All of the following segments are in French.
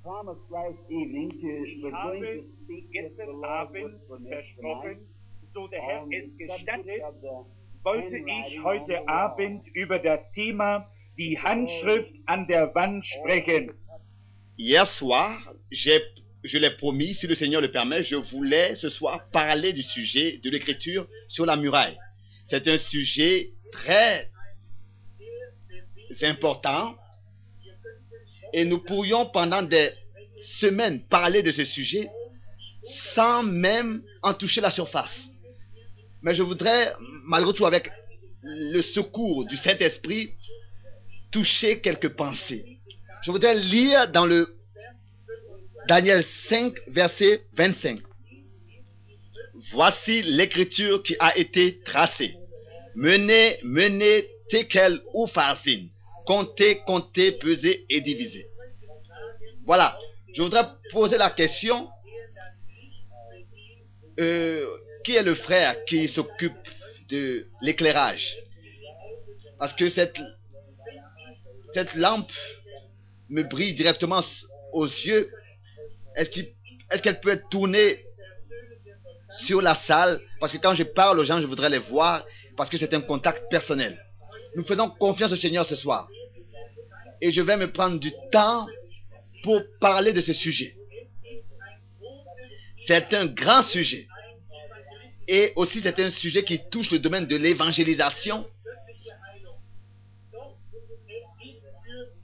promised last evening to Ich was going habe to speak if the gestern Lord Abend would permit tonight versprochen, so der Herr on es the subject gestattet, of the wollte ich handwriting on the heute wall. Abend über das Thema die Handschrift an der Wand sprechen. Hier soir, je l'ai promis, si le Seigneur le permet, je voulais ce soir parler du sujet de l'écriture sur la muraille. C'est un sujet très important et nous pourrions pendant des semaines parler de ce sujet sans même en toucher la surface. Mais je voudrais, malgré tout, avec le secours du Saint-Esprit, toucher quelques pensées. Je voudrais lire dans le Daniel 5, verset 25. Voici l'écriture qui a été tracée. Menez, menez, tekel ou farzin. Comptez, comptez, pesez et divisez. Voilà. Je voudrais poser la question. Qui est le frère qui s'occupe de l'éclairage? Parce que cette lampe me brille directement aux yeux. Est-ce qu'elle peut être tournée sur la salle? Parce que quand je parle aux gens, je voudrais les voir, parce que c'est un contact personnel. Nous faisons confiance au Seigneur ce soir. Et je vais me prendre du temps pour parler de ce sujet. C'est un grand sujet. Et aussi c'est un sujet qui touche le domaine de l'évangélisation.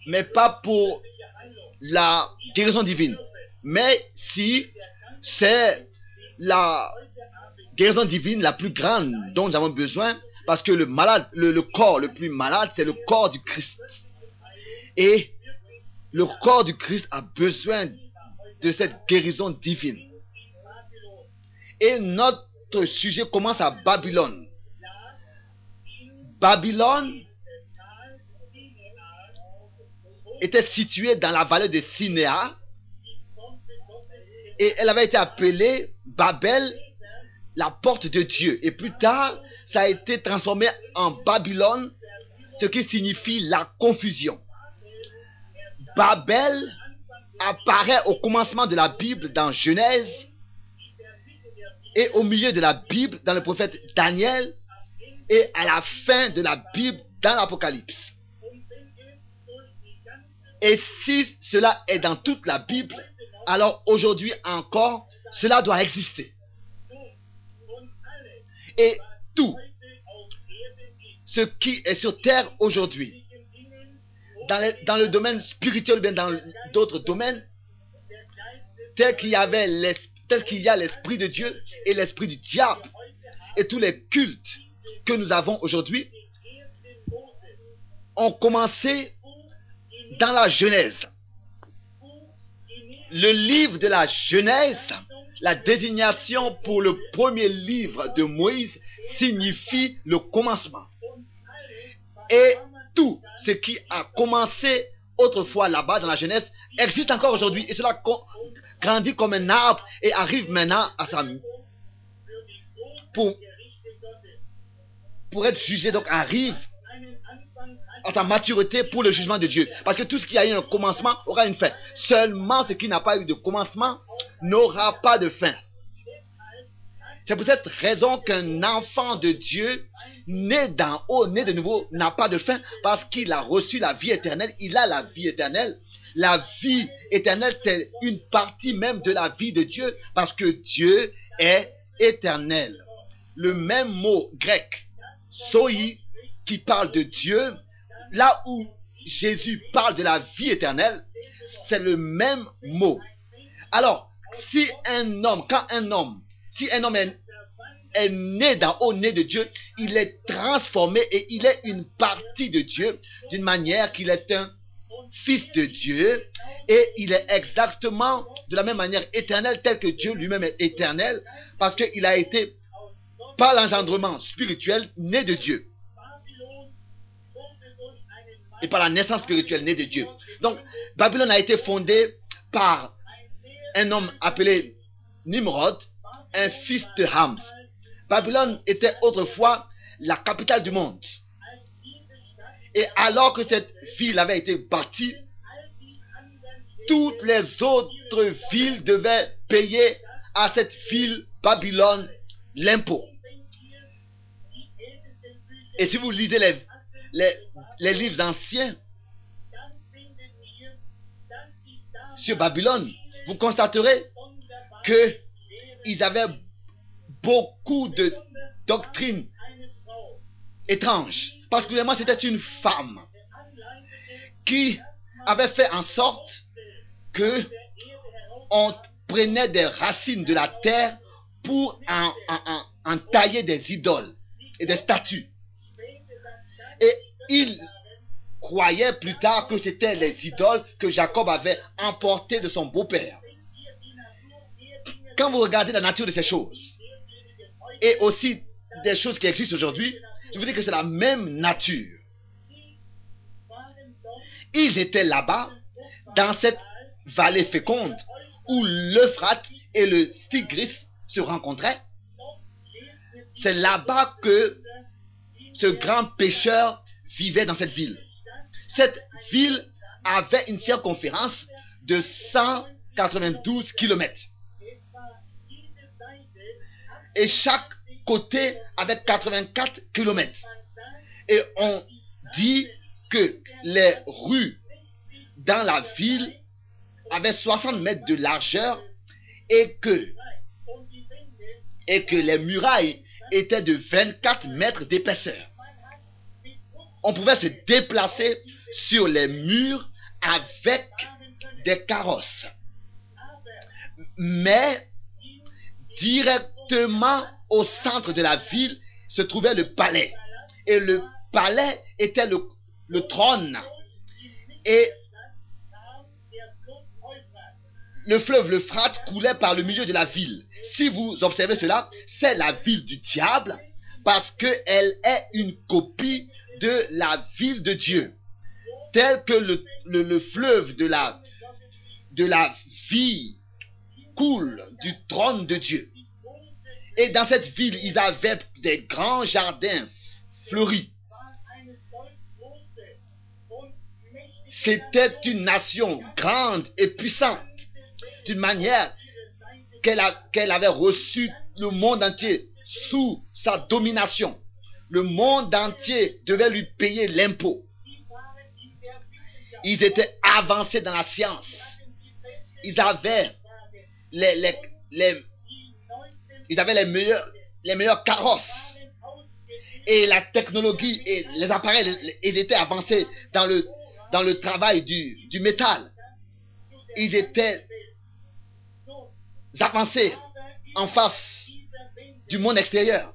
Mais pas pour la guérison divine. Mais si c'est la guérison divine la plus grande dont nous avons besoin, parce que le malade, le corps le plus malade, c'est le corps du Christ. Et le corps du Christ a besoin de cette guérison divine. Et notre sujet commence à Babylone. Babylone était située dans la vallée de Sinéa. Et elle avait été appelée Babel, la porte de Dieu. Et plus tard, ça a été transformé en Babylone, ce qui signifie la confusion. Babel apparaît au commencement de la Bible dans Genèse et au milieu de la Bible dans le prophète Daniel et à la fin de la Bible dans l'Apocalypse. Et si cela est dans toute la Bible, alors aujourd'hui encore, cela doit exister. Et tout ce qui est sur terre aujourd'hui, dans le domaine spirituel ou bien dans d'autres domaines, tel qu'il y a l'esprit de Dieu et l'esprit du diable, et tous les cultes que nous avons aujourd'hui, ont commencé dans la Genèse. Le livre de la Genèse, la désignation pour le premier livre de Moïse, signifie le commencement. Et tout ce qui a commencé autrefois là-bas dans la Genèse existe encore aujourd'hui. Et cela grandit comme un arbre et arrive maintenant à sa... Pour être jugé, donc arrive à sa maturité pour le jugement de Dieu. Parce que tout ce qui a eu un commencement aura une fin. Seulement ce qui n'a pas eu de commencement n'aura pas de fin. C'est pour cette raison qu'un enfant de Dieu, né d'en haut, né de nouveau, n'a pas de fin, parce qu'il a reçu la vie éternelle. Il a la vie éternelle. La vie éternelle, c'est une partie même de la vie de Dieu, parce que Dieu est éternel. Le même mot grec, soi, qui parle de Dieu, là où Jésus parle de la vie éternelle, c'est le même mot. Alors, si un homme est né d'en haut, né de Dieu, il est transformé et il est une partie de Dieu, d'une manière qu'il est un fils de Dieu, et il est exactement de la même manière éternel, tel que Dieu lui-même est éternel, parce qu'il a été, par l'engendrement spirituel, né de Dieu. Et par la naissance spirituelle, né de Dieu. Donc, Babylone a été fondée par un homme appelé Nimrod, un fils de Ham. Babylone était autrefois la capitale du monde. Et alors que cette ville avait été bâtie, toutes les autres villes devaient payer à cette ville Babylone l'impôt. Et si vous lisez les livres anciens sur Babylone, vous constaterez qu'ils avaient beaucoup de doctrines étranges. Particulièrement, c'était une femme qui avait fait en sorte que on prenait des racines de la terre pour en tailler des idoles et des statues. Et il croyait plus tard que c'était les idoles que Jacob avait emportées de son beau-père. Quand vous regardez la nature de ces choses, et aussi des choses qui existent aujourd'hui, je vous dis que c'est la même nature. Ils étaient là-bas, dans cette vallée féconde, où l'Euphrate et le Tigris se rencontraient. C'est là-bas que ce grand pécheur vivait dans cette ville. Cette ville avait une circonférence de 192 km. Et chaque côté avait 84 km. Et on dit que les rues dans la ville avaient 60 mètres de largeur et que les murailles étaient de 24 mètres d'épaisseur. On pouvait se déplacer sur les murs avec des carrosses. Mais directement au centre de la ville se trouvait le palais. Et le palais était le trône. Et le fleuve l'Euphrate coulait par le milieu de la ville. Si vous observez cela, c'est la ville du diable parce qu'elle est une copie de la ville de Dieu. Tel que le fleuve de la vie coule du trône de Dieu. Et dans cette ville, ils avaient des grands jardins fleuris. C'était une nation grande et puissante, d'une manière qu'elle avait reçu le monde entier sous sa domination. Le monde entier devait lui payer l'impôt. Ils étaient avancés dans la science. Ils avaient les meilleurs carrosses. Et la technologie et les appareils, ils étaient avancés dans le travail du métal. Ils étaient avancés en face du monde extérieur.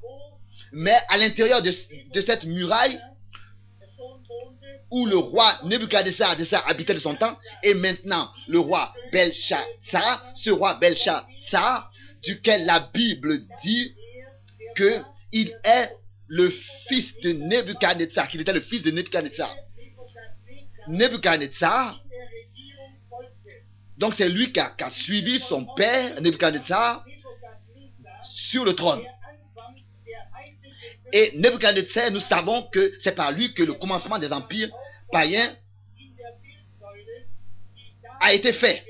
Mais à l'intérieur de cette muraille, où le roi Nebuchadnezzar habitait de son temps, et maintenant le roi Belshazzar, ce roi Belshazzar, duquel la Bible dit qu'il est le fils de Nebuchadnezzar, qu'il était le fils de Nebuchadnezzar. Nebuchadnezzar, donc c'est lui qui a suivi son père Nebuchadnezzar sur le trône. Et Nebuchadnezzar, nous savons que c'est par lui que le commencement des empires païens a été fait.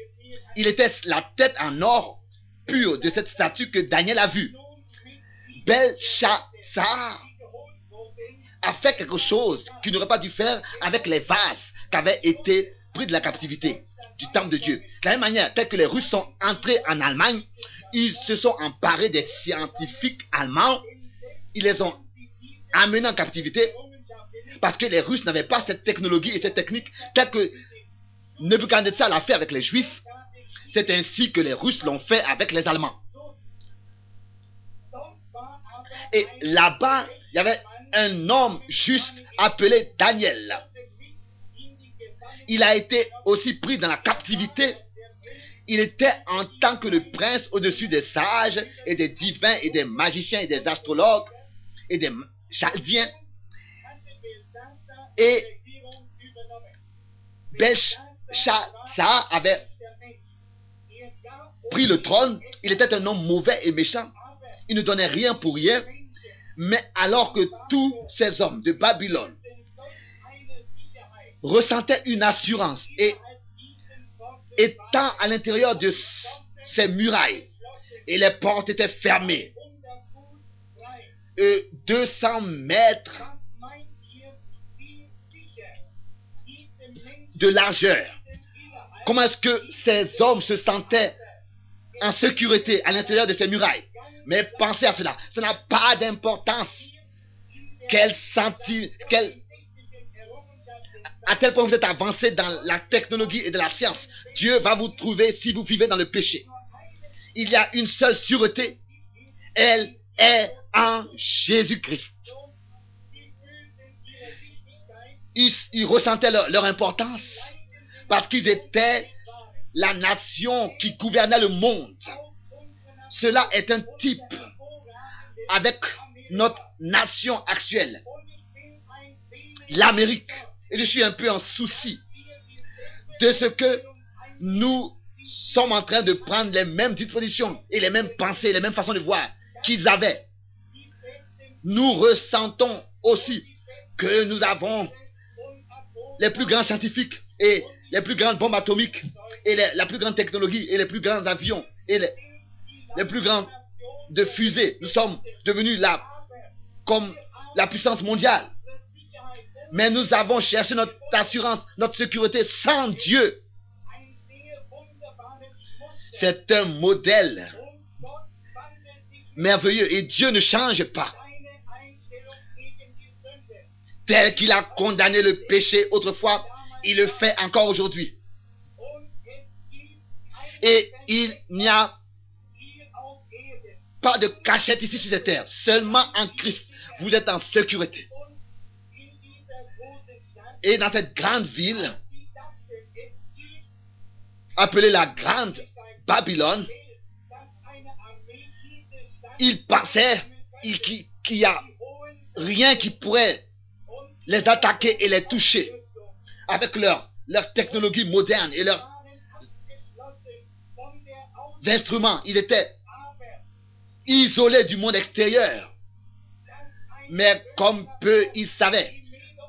Il était la tête en or pur de cette statue que Daniel a vue. Belshazzar a fait quelque chose qu'il n'aurait pas dû faire avec les vases qui avaient été pris de la captivité du temple de Dieu. De la même manière, tel que les Russes sont entrés en Allemagne, ils se sont emparés des scientifiques allemands, ils les ont amenés en captivité parce que les Russes n'avaient pas cette technologie et cette technique telle que Nebuchadnezzar l'a fait avec les Juifs. C'est ainsi que les Russes l'ont fait avec les Allemands. Et là-bas, il y avait un homme juste appelé Daniel. Il a été aussi pris dans la captivité. Il était en tant que le prince au-dessus des sages et des divins et des magiciens et des astrologues et des chaldiens. Et Belshazzar avait pris le trône. Il était un homme mauvais et méchant. Il ne donnait rien pour rien. Mais alors que tous ces hommes de Babylone ressentaient une assurance et étant à l'intérieur de ces murailles, et les portes étaient fermées, 200 mètres de largeur. Comment est-ce que ces hommes se sentaient en sécurité à l'intérieur de ces murailles? Mais pensez à cela, ça n'a pas d'importance. À tel point que vous êtes avancé dans la technologie et de la science, Dieu va vous trouver si vous vivez dans le péché. Il y a une seule sûreté, elle est en Jésus-Christ. Ils ressentaient leur importance parce qu'ils étaient la nation qui gouvernait le monde. Cela est un type avec notre nation actuelle, l'Amérique. Et je suis un peu en souci de ce que nous sommes en train de prendre les mêmes dispositions et les mêmes pensées, les mêmes façons de voir qu'ils avaient. Nous ressentons aussi que nous avons les plus grands scientifiques et les plus grandes bombes atomiques et la plus grande technologie et les plus grands avions et les plus grands de fusées. Nous sommes devenus là comme la puissance mondiale. Mais nous avons cherché notre assurance, notre sécurité sans Dieu. C'est un modèle merveilleux et Dieu ne change pas. Tel qu'il a condamné le péché autrefois, il le fait encore aujourd'hui. Et il n'y a pas de cachette ici sur cette terre. Seulement en Christ, vous êtes en sécurité. Et dans cette grande ville, appelée la Grande Babylone, ils pensaient qu'il n'y a rien qui pourrait les attaquer et les toucher avec leur technologie moderne et leurs instruments. Ils étaient isolés du monde extérieur. Mais comme peu ils savaient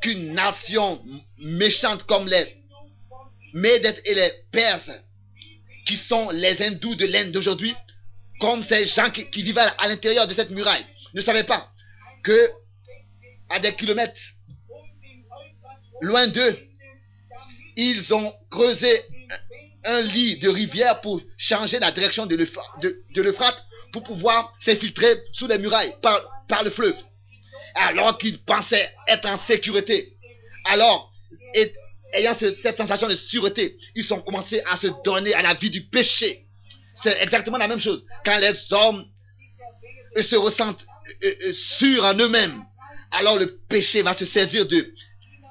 qu'une nation méchante comme les Médès et les Perses, qui sont les hindous de l'Inde d'aujourd'hui, comme ces gens qui vivaient à l'intérieur de cette muraille, ne savaient pas que à des kilomètres loin d'eux, ils ont creusé un lit de rivière pour changer la direction de l'Euphrate pour pouvoir s'infiltrer sous les murailles par le fleuve. Alors qu'ils pensaient être en sécurité, alors, ayant cette sensation de sûreté, ils ont commencé à se donner à la vie du péché. C'est exactement la même chose. Quand les hommes se ressentent sûrs en eux-mêmes, alors le péché va se saisir d'eux.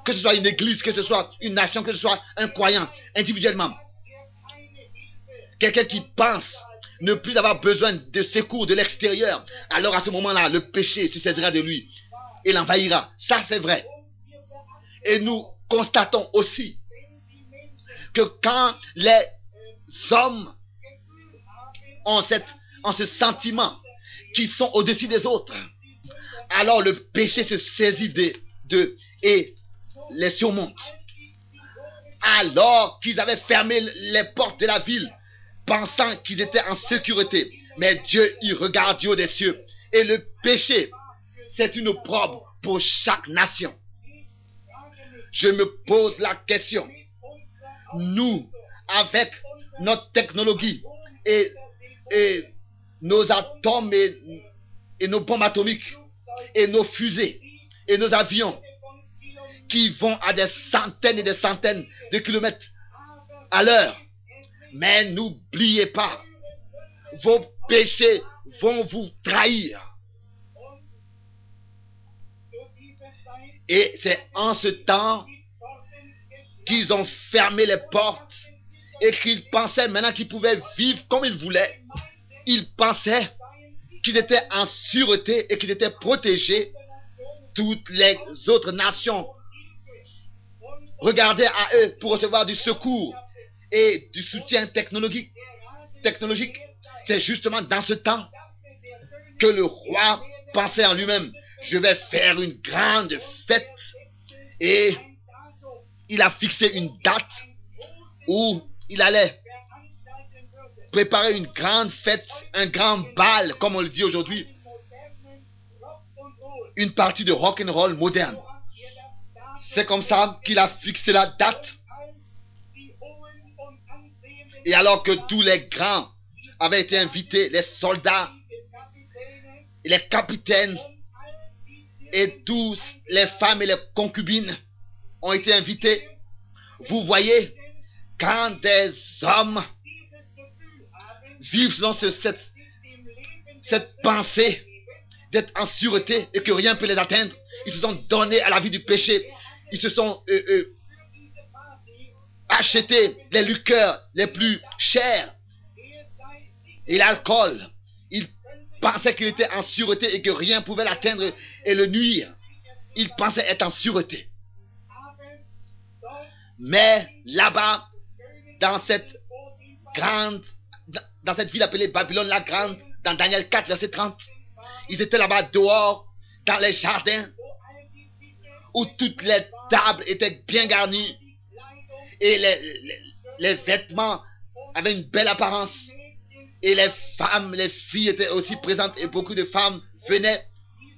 Que ce soit une église, que ce soit une nation, que ce soit un croyant, individuellement. Quelqu'un qui pense ne plus avoir besoin de secours de l'extérieur, alors à ce moment-là, le péché se saisira de lui et l'envahira. Ça, c'est vrai. Et nous constatons aussi que quand les hommes ont ce sentiment qu'ils sont au-dessus des autres, alors le péché se saisit d'eux et les surmonte. Alors qu'ils avaient fermé les portes de la ville, pensant qu'ils étaient en sécurité. Mais Dieu, il regarde du haut des cieux. Et le péché, c'est une opprobre pour chaque nation. Je me pose la question. Nous, avec notre technologie et nos atomes et nos bombes atomiques et nos fusées et nos avions qui vont à des centaines et des centaines de kilomètres à l'heure. Mais n'oubliez pas, vos péchés vont vous trahir. Et c'est en ce temps qu'ils ont fermé les portes et qu'ils pensaient maintenant qu'ils pouvaient vivre comme ils voulaient. Ils pensaient qu'ils étaient en sûreté et qu'ils étaient protégés. Toutes les autres nations regardaient à eux pour recevoir du secours et du soutien technologique. C'est justement dans ce temps que le roi pensait en lui-même: je vais faire une grande fête. Et il a fixé une date où il allait préparer une grande fête, un grand bal, comme on le dit aujourd'hui, une partie de rock and roll moderne. C'est comme ça qu'il a fixé la date. Et alors que tous les grands avaient été invités, les soldats, les capitaines et tous les femmes et les concubines ont été invités. Vous voyez, quand des hommes vivent selon cette pensée d'être en sûreté et que rien ne peut les atteindre, ils se sont donnés à la vie du péché. Ils se sont achetés les liqueurs les plus chères et l'alcool. Ils pensaient qu'il était en sûreté et que rien ne pouvait l'atteindre et le nuire. Ils pensaient être en sûreté. Mais là-bas, dans cette ville appelée Babylone la Grande, dans Daniel 4, verset 30, ils étaient là-bas dehors, dans les jardins, où toutes les tables étaient bien garnies et les vêtements avaient une belle apparence. Et les femmes, les filles étaient aussi présentes et beaucoup de femmes venaient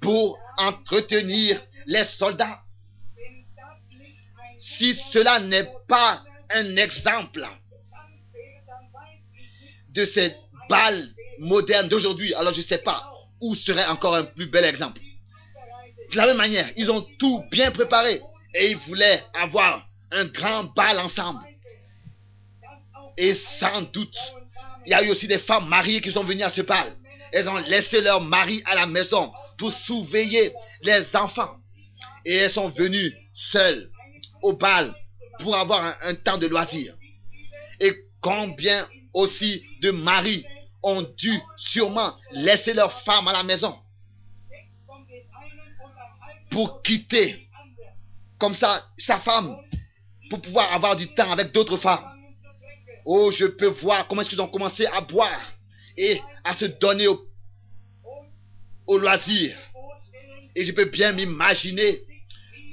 pour entretenir les soldats. Si cela n'est pas un exemple de ces bals modernes d'aujourd'hui, alors je ne sais pas où serait encore un plus bel exemple. De la même manière, ils ont tout bien préparé et ils voulaient avoir un grand bal ensemble. Et sans doute, il y a eu aussi des femmes mariées qui sont venues à ce bal. Elles ont laissé leur mari à la maison pour surveiller les enfants. Et elles sont venues seules au bal pour avoir un temps de loisir. Et combien aussi de maris ont dû sûrement laisser leur femme à la maison pour quitter comme ça sa femme pour pouvoir avoir du temps avec d'autres femmes. Oh, je peux voir comment est-ce qu'ils ont commencé à boire et à se donner au loisir. Et je peux bien m'imaginer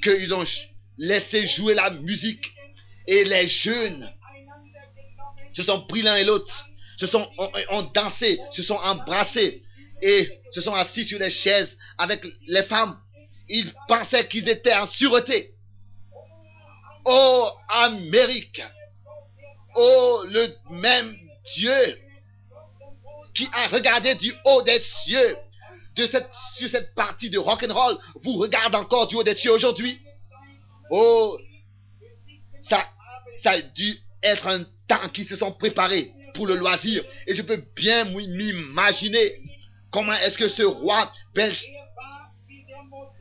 qu'ils ont laissé jouer la musique et les jeunes se sont pris l'un et l'autre, ont dansé, se sont embrassés et se sont assis sur les chaises avec les femmes. Ils pensaient qu'ils étaient en sûreté. Oh, Amérique! Oh, le même Dieu qui a regardé du haut des cieux sur cette partie de rock'n'roll vous regarde encore du haut des cieux aujourd'hui. Oh, ça a dû être un temps qu'ils se sont préparés pour le loisir. Et je peux bien m'imaginer comment est-ce que ce roi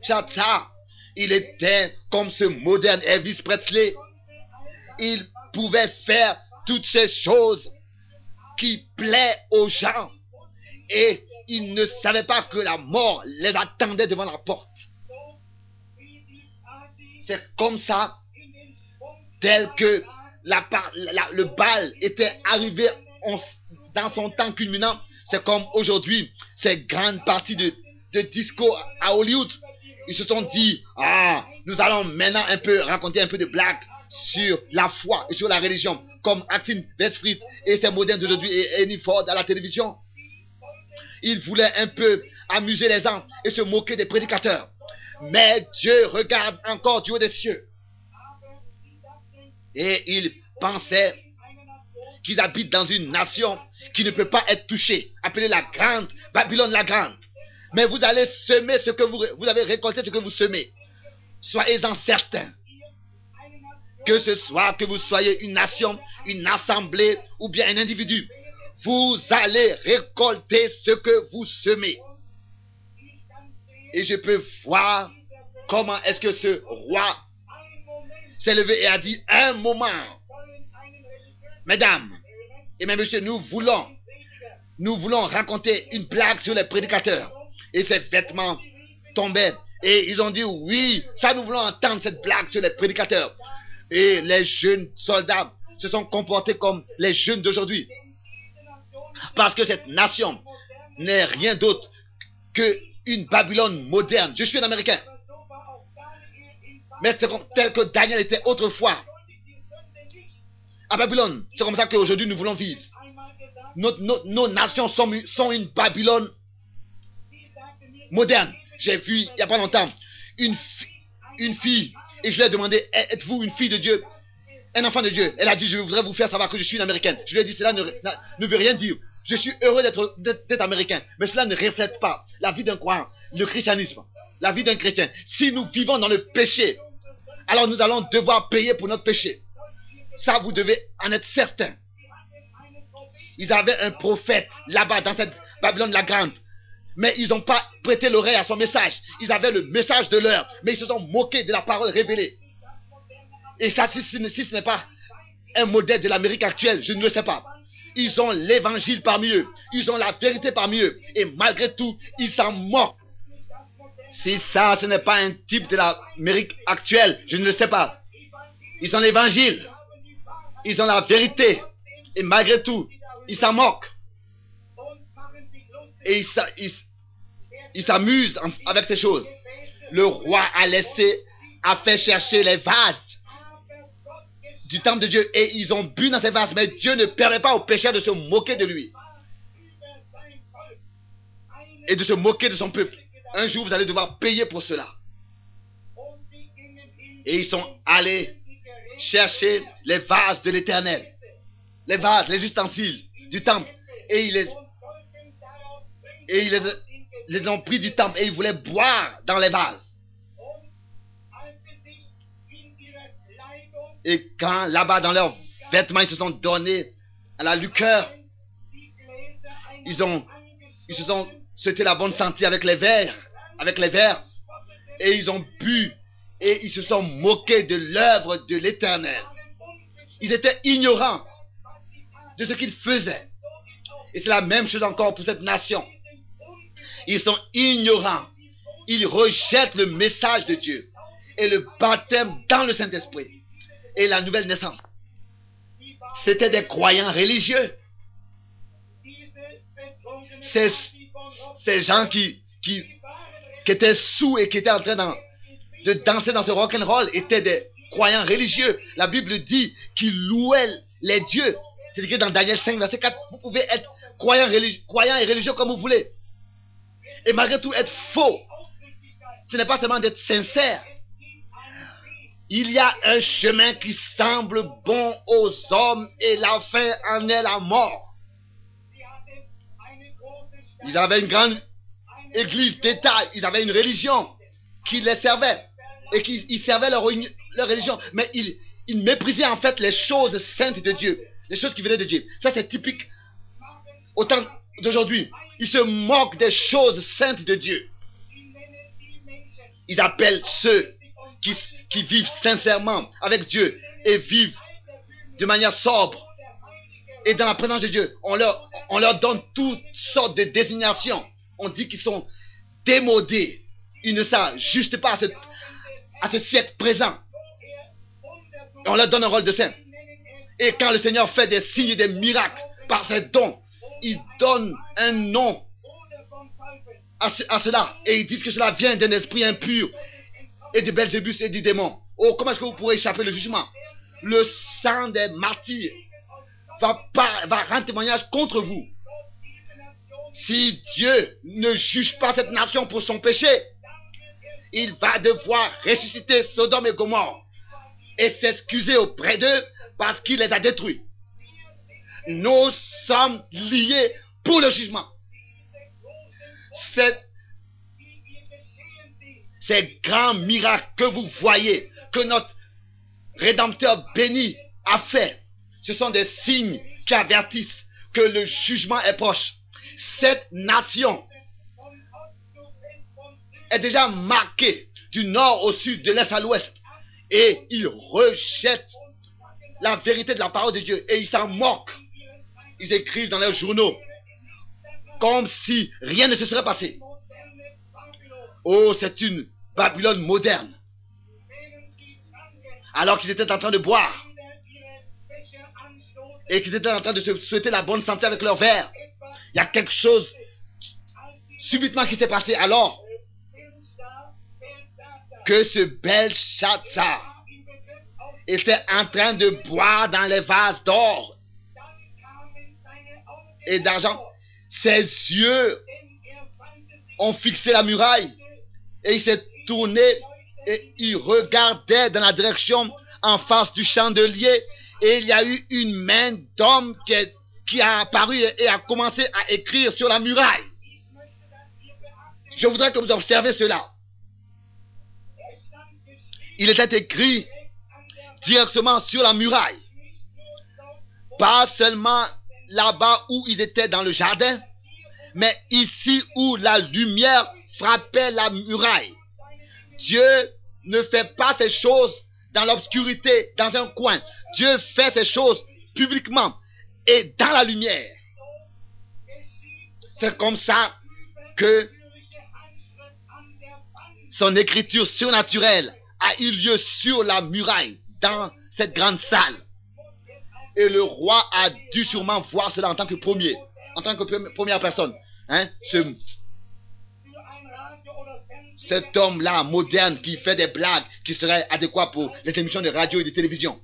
Belshazzar, il était comme ce moderne Elvis Presley. Il pouvait faire toutes ces choses qui plaisent aux gens. Et il ne savait pas que la mort les attendait devant la porte. C'est comme ça, tel que le bal était arrivé dans son temps culminant. C'est comme aujourd'hui, ces grandes parties de disco à Hollywood. Ils se sont dit, nous allons maintenant raconter un peu de blagues sur la foi et sur la religion, comme Actin Westfried et ses modernes d'aujourd'hui et Annie Ford à la télévision. Ils voulaient un peu amuser les gens et se moquer des prédicateurs. Mais Dieu regarde encore du haut des cieux. Et ils pensaient qu'ils habitent dans une nation qui ne peut pas être touchée, appelée la Grande, Babylone la Grande. Mais vous allez semer ce que vous avez récolté, ce que vous semez. Soyez-en certains. Que ce soit que vous soyez une nation, une assemblée ou bien un individu, vous allez récolter ce que vous semez. Et je peux voir comment est-ce que ce roi s'est levé et a dit, un moment, mesdames et mes messieurs, nous voulons raconter une blague sur les prédicateurs. Et ces vêtements tombaient. Et ils ont dit, oui, ça nous voulons entendre cette blague sur les prédicateurs. Et les jeunes soldats se sont comportés comme les jeunes d'aujourd'hui. Parce que cette nation n'est rien d'autre qu'une Babylone moderne. Je suis un Américain. Mais c'est tel que Daniel était autrefois. à Babylone. C'est comme ça qu'aujourd'hui nous voulons vivre. Nos nations sont une Babylone moderne. J'ai vu il n'y a pas longtemps une fille et je lui ai demandé, êtes-vous une fille de Dieu, un enfant de Dieu? Elle a dit, je voudrais vous faire savoir que je suis une américaine. Je lui ai dit, cela ne veut rien dire. Je suis heureux d'être américain, mais cela ne reflète pas la vie d'un croyant, le christianisme, la vie d'un chrétien. Si nous vivons dans le péché, alors nous allons devoir payer pour notre péché. Ça, vous devez en être certain. Ils avaient un prophète là-bas dans cette Babylone la grande, mais ils n'ont pas prêté l'oreille à son message. Ils avaient le message de l'heure, mais ils se sont moqués de la parole révélée. Et ça, si ce n'est pas un modèle de l'Amérique actuelle, je ne le sais pas. Ils ont l'évangile parmi eux. Ils ont la vérité parmi eux. Et malgré tout, ils s'en moquent. Si ça, ce n'est pas un type de l'Amérique actuelle, je ne le sais pas. Ils ont l'évangile. Ils ont la vérité. Et malgré tout, ils s'en moquent. Et ils s'amusent avec ces choses. Le roi a fait chercher les vases du temple de Dieu et ils ont bu dans ces vases, mais Dieu ne permet pas aux pécheurs de se moquer de lui et de se moquer de son peuple. Un jour vous allez devoir payer pour cela. Et ils sont allés chercher les vases de l'Éternel, les vases, les ustensiles du temple, et ils les ont pris du temple et ils voulaient boire dans les vases. Et quand là-bas dans leurs vêtements ils se sont donnés à la liqueur, ils se sont souhaité la bonne santé avec les verres, et ils ont bu et ils se sont moqués de l'œuvre de l'Éternel. Ils étaient ignorants de ce qu'ils faisaient. Et c'est la même chose encore pour cette nation. Ils sont ignorants. Ils rejettent le message de Dieu et le baptême dans le Saint-Esprit et la nouvelle naissance. C'était des croyants religieux. Ces gens qui étaient sous et qui étaient en train de danser dans ce rock'n'roll étaient des croyants religieux. La Bible dit qu'ils louaient les dieux. C'est écrit dans Daniel 5, verset 4. Vous pouvez être croyant et religieux comme vous voulez. Et malgré tout être faux. Ce n'est pas seulement d'être sincère. Il y a un chemin qui semble bon aux hommes et la fin en est la mort. Ils avaient une grande église d'État, ils avaient une religion qui les servait et qui servait leur religion. Mais ils méprisaient en fait les choses saintes de Dieu, les choses qui venaient de Dieu. Ça c'est typique au temps d'aujourd'hui. Ils se moquent des choses saintes de Dieu. Ils appellent ceux qui vivent sincèrement avec Dieu et vivent de manière sobre et dans la présence de Dieu. On leur donne toutes sortes de désignations. On dit qu'ils sont démodés. Ils ne s'ajustent pas à ce siècle présent. Et on leur donne un rôle de saint. Et quand le Seigneur fait des signes et des miracles par ses dons, il donne un nom à cela. Et ils disent que cela vient d'un esprit impur et de Belzébus et du démon. Oh, comment est-ce que vous pourrez échapper le jugement? Le sang des martyrs va rendre témoignage contre vous. Si Dieu ne juge pas cette nation pour son péché, il va devoir ressusciter Sodome et Gomorrhe et s'excuser auprès d'eux parce qu'il les a détruits. Nous sommes liés pour le jugement. Ces grands miracles que vous voyez, que notre Rédempteur béni a fait, ce sont des signes qui avertissent que le jugement est proche. Cette nation est déjà marquée du nord au sud, de l'est à l'ouest. Et ils rejettent la vérité de la parole de Dieu. Et ils s'en moquent. Ils écrivent dans leurs journaux comme si rien ne se serait passé. Oh, c'est une Babylone moderne. Alors qu'ils étaient en train de boire et qu'ils étaient en train de se souhaiter la bonne santé avec leur verre, il y a quelque chose subitement qui s'est passé alors que ce Belshazzar était en train de boire dans les vases d'or et d'argent. Ses yeux ont fixé la muraille et il s'est tourné et il regardait dans la direction en face du chandelier et il y a eu une main d'homme qui a apparu et a commencé à écrire sur la muraille. Je voudrais que vous observiez cela. Il était écrit directement sur la muraille. Pas seulement là-bas où ils étaient dans le jardin, mais ici où la lumière frappait la muraille. Dieu ne fait pas ces choses dans l'obscurité, dans un coin. Dieu fait ces choses publiquement et dans la lumière. C'est comme ça que son écriture surnaturelle a eu lieu sur la muraille, dans cette grande salle. Et le roi a dû sûrement voir cela en tant que premier, en tant que première personne. Cet homme-là, moderne, qui fait des blagues, qui serait adéquat pour les émissions de radio et de télévision,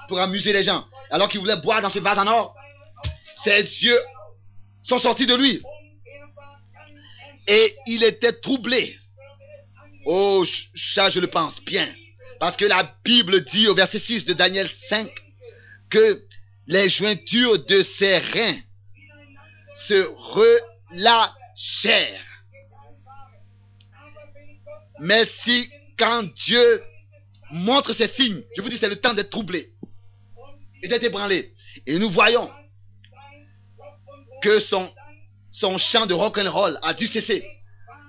pour amuser les gens, alors qu'il voulait boire dans ce vase en or, ses yeux sont sortis de lui. Et il était troublé. Oh, ça je le pense bien. Parce que la Bible dit au verset 6 de Daniel 5 que les jointures de ses reins se relâchèrent. Mais si quand Dieu montre ces signes, je vous dis c'est le temps d'être troublé et d'être ébranlé. Et nous voyons que son chant de rock'n'roll a dû cesser.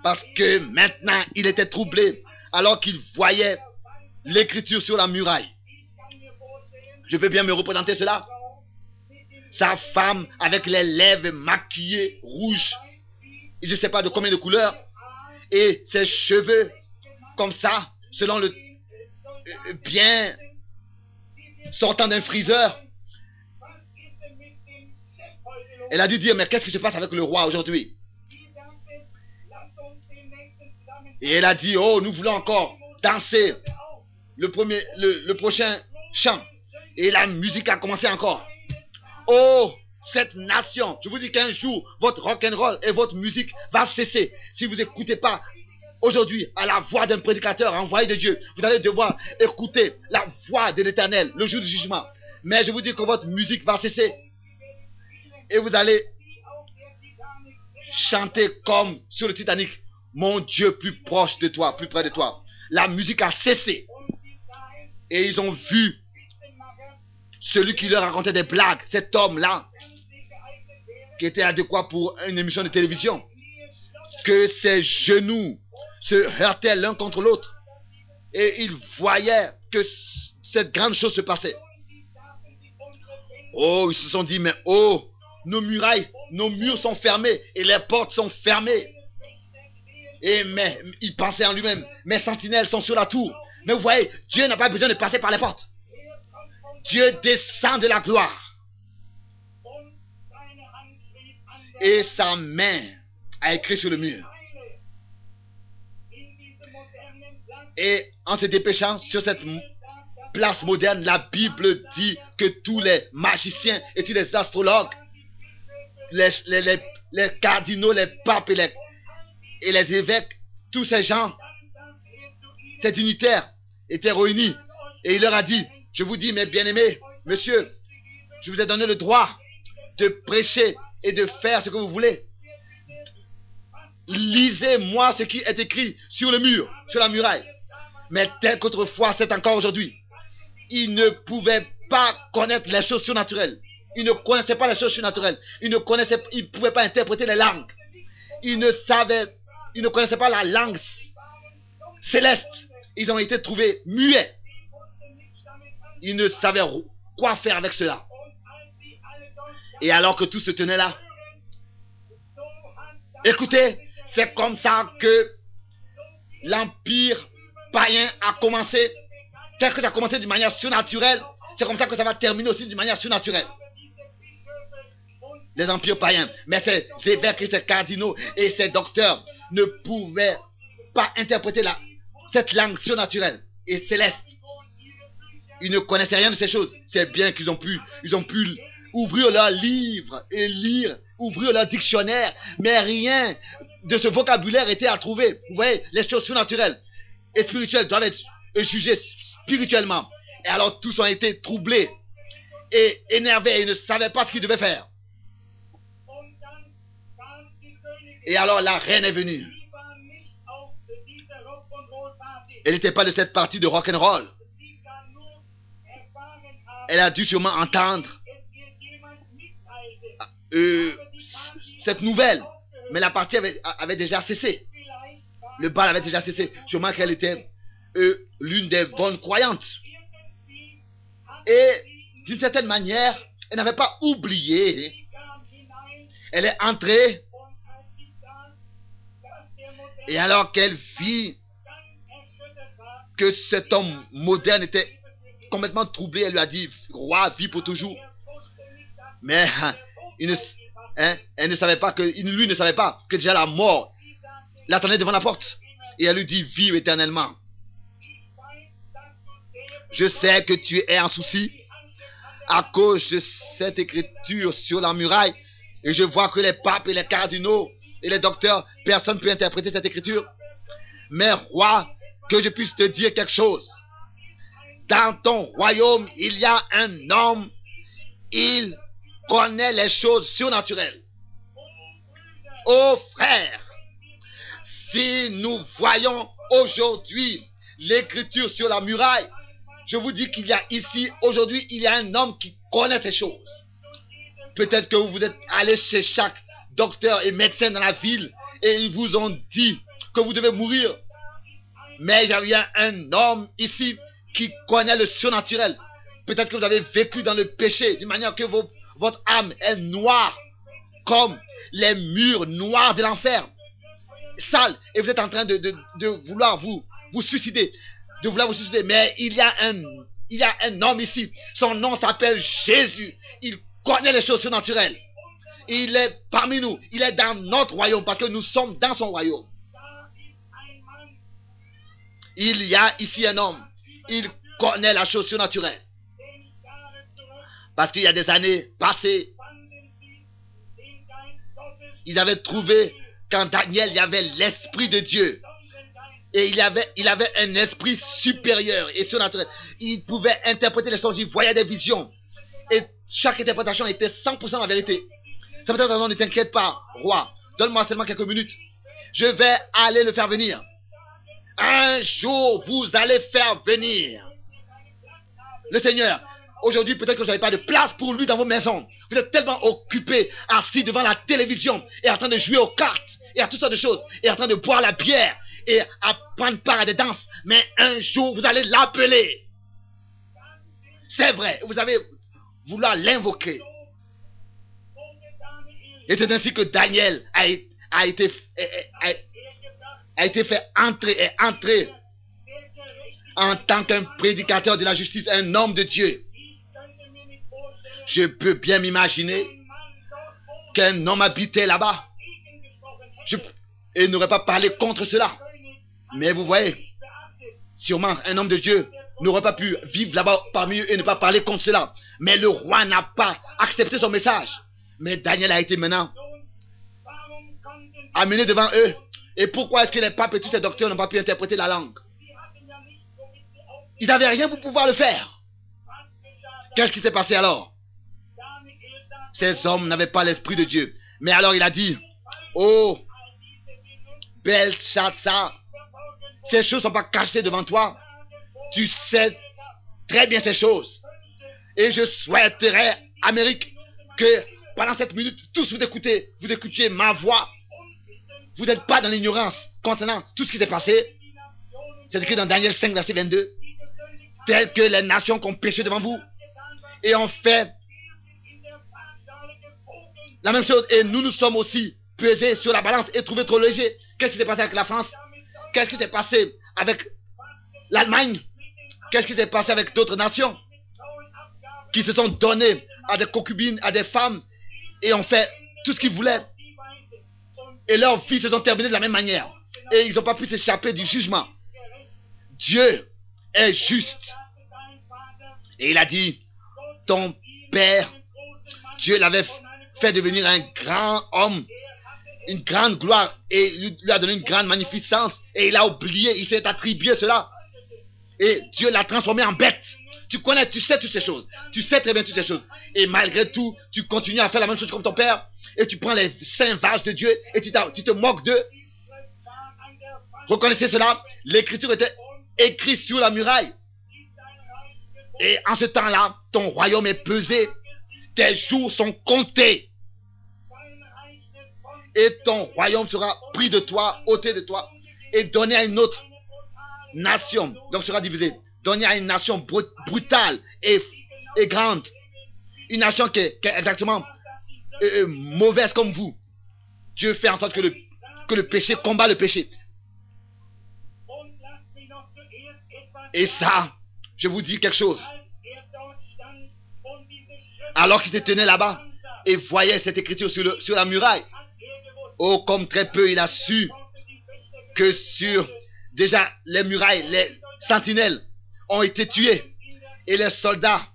Parce que maintenant il était troublé alors qu'il voyait l'écriture sur la muraille. Je peux bien me représenter cela. Sa femme avec les lèvres maquillées, rouges, et je ne sais pas de combien de couleurs, et ses cheveux comme ça, selon le bien sortant d'un friseur. Elle a dû dire, mais qu'est-ce qui se passe avec le roi aujourd'hui? Et elle a dit, oh, nous voulons encore danser le prochain chant. Et la musique a commencé encore. Oh, cette nation, je vous dis qu'un jour, votre rock'n'roll et votre musique va cesser. Si vous n'écoutez pas aujourd'hui à la voix d'un prédicateur envoyé de Dieu, vous allez devoir écouter la voix de l'Éternel le jour du jugement. Mais je vous dis que votre musique va cesser. Et vous allez chanter comme sur le Titanic. Mon Dieu, plus proche de toi, plus près de toi. La musique a cessé. Et ils ont vu celui qui leur racontait des blagues, cet homme-là, qui était adéquat pour une émission de télévision, que ses genoux se heurtaient l'un contre l'autre. Et ils voyaient que cette grande chose se passait. Oh, ils se sont dit, mais oh, nos murailles, nos murs sont fermés et les portes sont fermées. Mais il pensait en lui-même, mes sentinelles sont sur la tour. Mais vous voyez, Dieu n'a pas besoin de passer par les portes. Dieu descend de la gloire. Et sa main a écrit sur le mur. Et en se dépêchant sur cette place moderne, la Bible dit que tous les magiciens et tous les astrologues, les cardinaux, les papes et les évêques, tous ces gens, ces dignitaires étaient réunis. Et il leur a dit, je vous dis, mes bien-aimés, monsieur, je vous ai donné le droit de prêcher et de faire ce que vous voulez. Lisez-moi ce qui est écrit sur le mur, sur la muraille. Mais tel qu'autrefois, c'est encore aujourd'hui. Ils ne pouvaient pas connaître les choses surnaturelles. Ils ne connaissaient pas les choses surnaturelles. Ils ne pouvaient pas interpréter les langues. Ils ne connaissaient pas la langue céleste. Ils ont été trouvés muets. Ils ne savaient quoi faire avec cela. Et alors que tout se tenait là, écoutez, c'est comme ça que l'empire païen a commencé. Tel que ça a commencé d'une manière surnaturelle, c'est comme ça que ça va terminer aussi d'une manière surnaturelle. Les empires païens. Mais ces évêques et ces cardinaux et ces docteurs ne pouvaient pas interpréter cette langue surnaturelle et céleste. Ils ne connaissaient rien de ces choses. C'est bien qu'ils ont pu ouvrir leur livre et lire, ouvrir leur dictionnaire, mais rien de ce vocabulaire était à trouver. Vous voyez, les choses surnaturelles et spirituelles doivent être jugées spirituellement. Et alors tous ont été troublés et énervés et ils ne savaient pas ce qu'ils devaient faire. Et alors la reine est venue. Elle n'était pas de cette partie de rock'n'roll. Elle a dû sûrement entendre cette nouvelle. Mais la partie avait déjà cessé. Le bal avait déjà cessé. Sûrement qu'elle était l'une des bonnes croyantes. Et d'une certaine manière, elle n'avait pas oublié. Elle est entrée. Et alors qu'elle vit que cet homme moderne était complètement troublé, elle lui a dit, roi, vis pour toujours. Mais elle ne savait pas que, lui ne savait pas que déjà la mort l'attendait devant la porte. Et elle lui dit, vis éternellement. Je sais que tu es en souci à cause de cette écriture sur la muraille. Et je vois que les papes et les cardinaux et les docteurs, personne ne peut interpréter cette écriture. Mais roi, que je puisse te dire quelque chose. Dans ton royaume, il y a un homme, il connaît les choses surnaturelles. Oh frère, si nous voyons aujourd'hui l'écriture sur la muraille, je vous dis qu'il y a ici, aujourd'hui, il y a un homme qui connaît ces choses. Peut-être que vous êtes allé chez chaque docteur et médecin dans la ville et ils vous ont dit que vous devez mourir. Mais il y a un homme ici qui connaît le surnaturel. Peut-être que vous avez vécu dans le péché d'une manière que votre âme est noire comme les murs noirs de l'enfer, sale, et vous êtes en train de vouloir vous suicider, mais il y a un homme ici, son nom s'appelle Jésus. Il connaît les choses surnaturelles. Il est parmi nous, il est dans notre royaume parce que nous sommes dans son royaume. Il y a ici un homme, il connaît la chose surnaturelle. Parce qu'il y a des années passées, ils avaient trouvé qu'en Daniel, il y avait l'Esprit de Dieu. Et il avait un esprit supérieur et surnaturel. Il pouvait interpréter les choses, il voyait des visions. Et chaque interprétation était 100% la vérité. Ça veut dire, non, ne t'inquiète pas, roi. Donne-moi seulement quelques minutes. Je vais aller le faire venir. Un jour, vous allez faire venir le Seigneur. Aujourd'hui, peut-être que vous n'avez pas de place pour lui dans vos maisons. Vous êtes tellement occupés, assis devant la télévision et en train de jouer aux cartes et à toutes sortes de choses et en train de boire la bière et à prendre part à des danses. Mais un jour, vous allez l'appeler. C'est vrai, vous allez vouloir l'invoquer. Et c'est ainsi que Daniel a été fait entrer en tant qu'un prédicateur de la justice, un homme de Dieu. Je peux bien m'imaginer qu'un homme habitait là-bas et n'aurait pas parlé contre cela. Mais vous voyez, sûrement un homme de Dieu n'aurait pas pu vivre là-bas parmi eux et ne pas parler contre cela. Mais le roi n'a pas accepté son message. Mais Daniel a été maintenant amené devant eux. Et pourquoi est-ce que les papes et tous ces docteurs n'ont pas pu interpréter la langue? Ils n'avaient rien pour pouvoir le faire. Qu'est-ce qui s'est passé alors? Ces hommes n'avaient pas l'esprit de Dieu. Mais alors il a dit, oh, Belshazzar, ces choses ne sont pas cachées devant toi. Tu sais très bien ces choses. Et je souhaiterais, Amérique, que pendant cette minute, tous vous écoutiez ma voix. Vous n'êtes pas dans l'ignorance concernant tout ce qui s'est passé. C'est écrit dans Daniel 5, verset 22. Tel que les nations qui ont péché devant vous et ont fait la même chose. Et nous sommes aussi pesés sur la balance et trouvés trop légers. Qu'est-ce qui s'est passé avec la France? Qu'est-ce qui s'est passé avec l'Allemagne? Qu'est-ce qui s'est passé avec d'autres nations qui se sont données à des concubines, à des femmes et ont fait tout ce qu'ils voulaient? Et leurs vies se sont terminées de la même manière. Et ils n'ont pas pu s'échapper du jugement. Dieu est juste. Et il a dit, ton père, Dieu l'avait fait devenir un grand homme, une grande gloire, et lui a donné une grande magnificence, et il a oublié, il s'est attribué cela, et Dieu l'a transformé en bête. Tu connais, tu sais toutes ces choses, tu sais très bien toutes ces choses, et malgré tout, tu continues à faire la même chose comme ton père, et tu prends les saints vases de Dieu, et tu te moques d'eux. Reconnaissez cela, l'écriture était écrite sur la muraille, et en ce temps-là, ton royaume est pesé, tes jours sont comptés, et ton royaume sera pris de toi, ôté de toi, et donné à une autre nation, donc sera divisé, donné à une nation brutale et grande, une nation qui est exactement mauvaise comme vous. Dieu fait en sorte que le péché combat le péché. Et ça, je vous dis quelque chose. Alors qu'il se tenait là-bas et voyait cette écriture sur la muraille, oh, comme très peu il a su que sur déjà les murailles, les sentinelles ont été tués et les soldats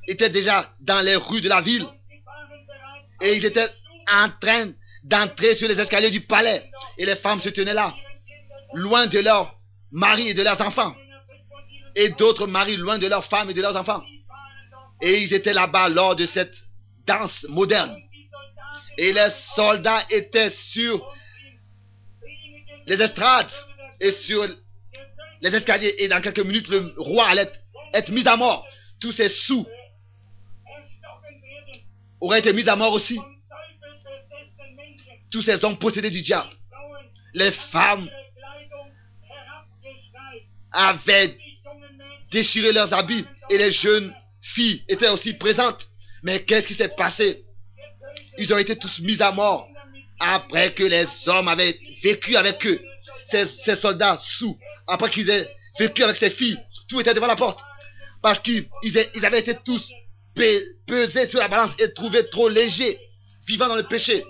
étaient déjà dans les rues de la ville et ils étaient en train d'entrer sur les escaliers du palais et les femmes se tenaient là, loin de leurs maris et de leurs enfants, et d'autres maris loin de leurs femmes et de leurs enfants, et ils étaient là-bas lors de cette danse moderne, et les soldats étaient sur les estrades et sur les escaliers, et dans quelques minutes le roi allait être mis à mort. Tous ces sous auraient été mis à mort aussi, tous ces hommes possédés du diable. Les femmes avaient déchiré leurs habits et les jeunes filles étaient aussi présentes. Mais qu'est-ce qui s'est passé? Ils ont été tous mis à mort après que les hommes avaient vécu avec eux. Ces soldats sous, après qu'ils aient vécu avec ces filles, tout était devant la porte. Parce qu'ils avaient été tous pesés sur la balance et trouvés trop légers, vivant dans le péché.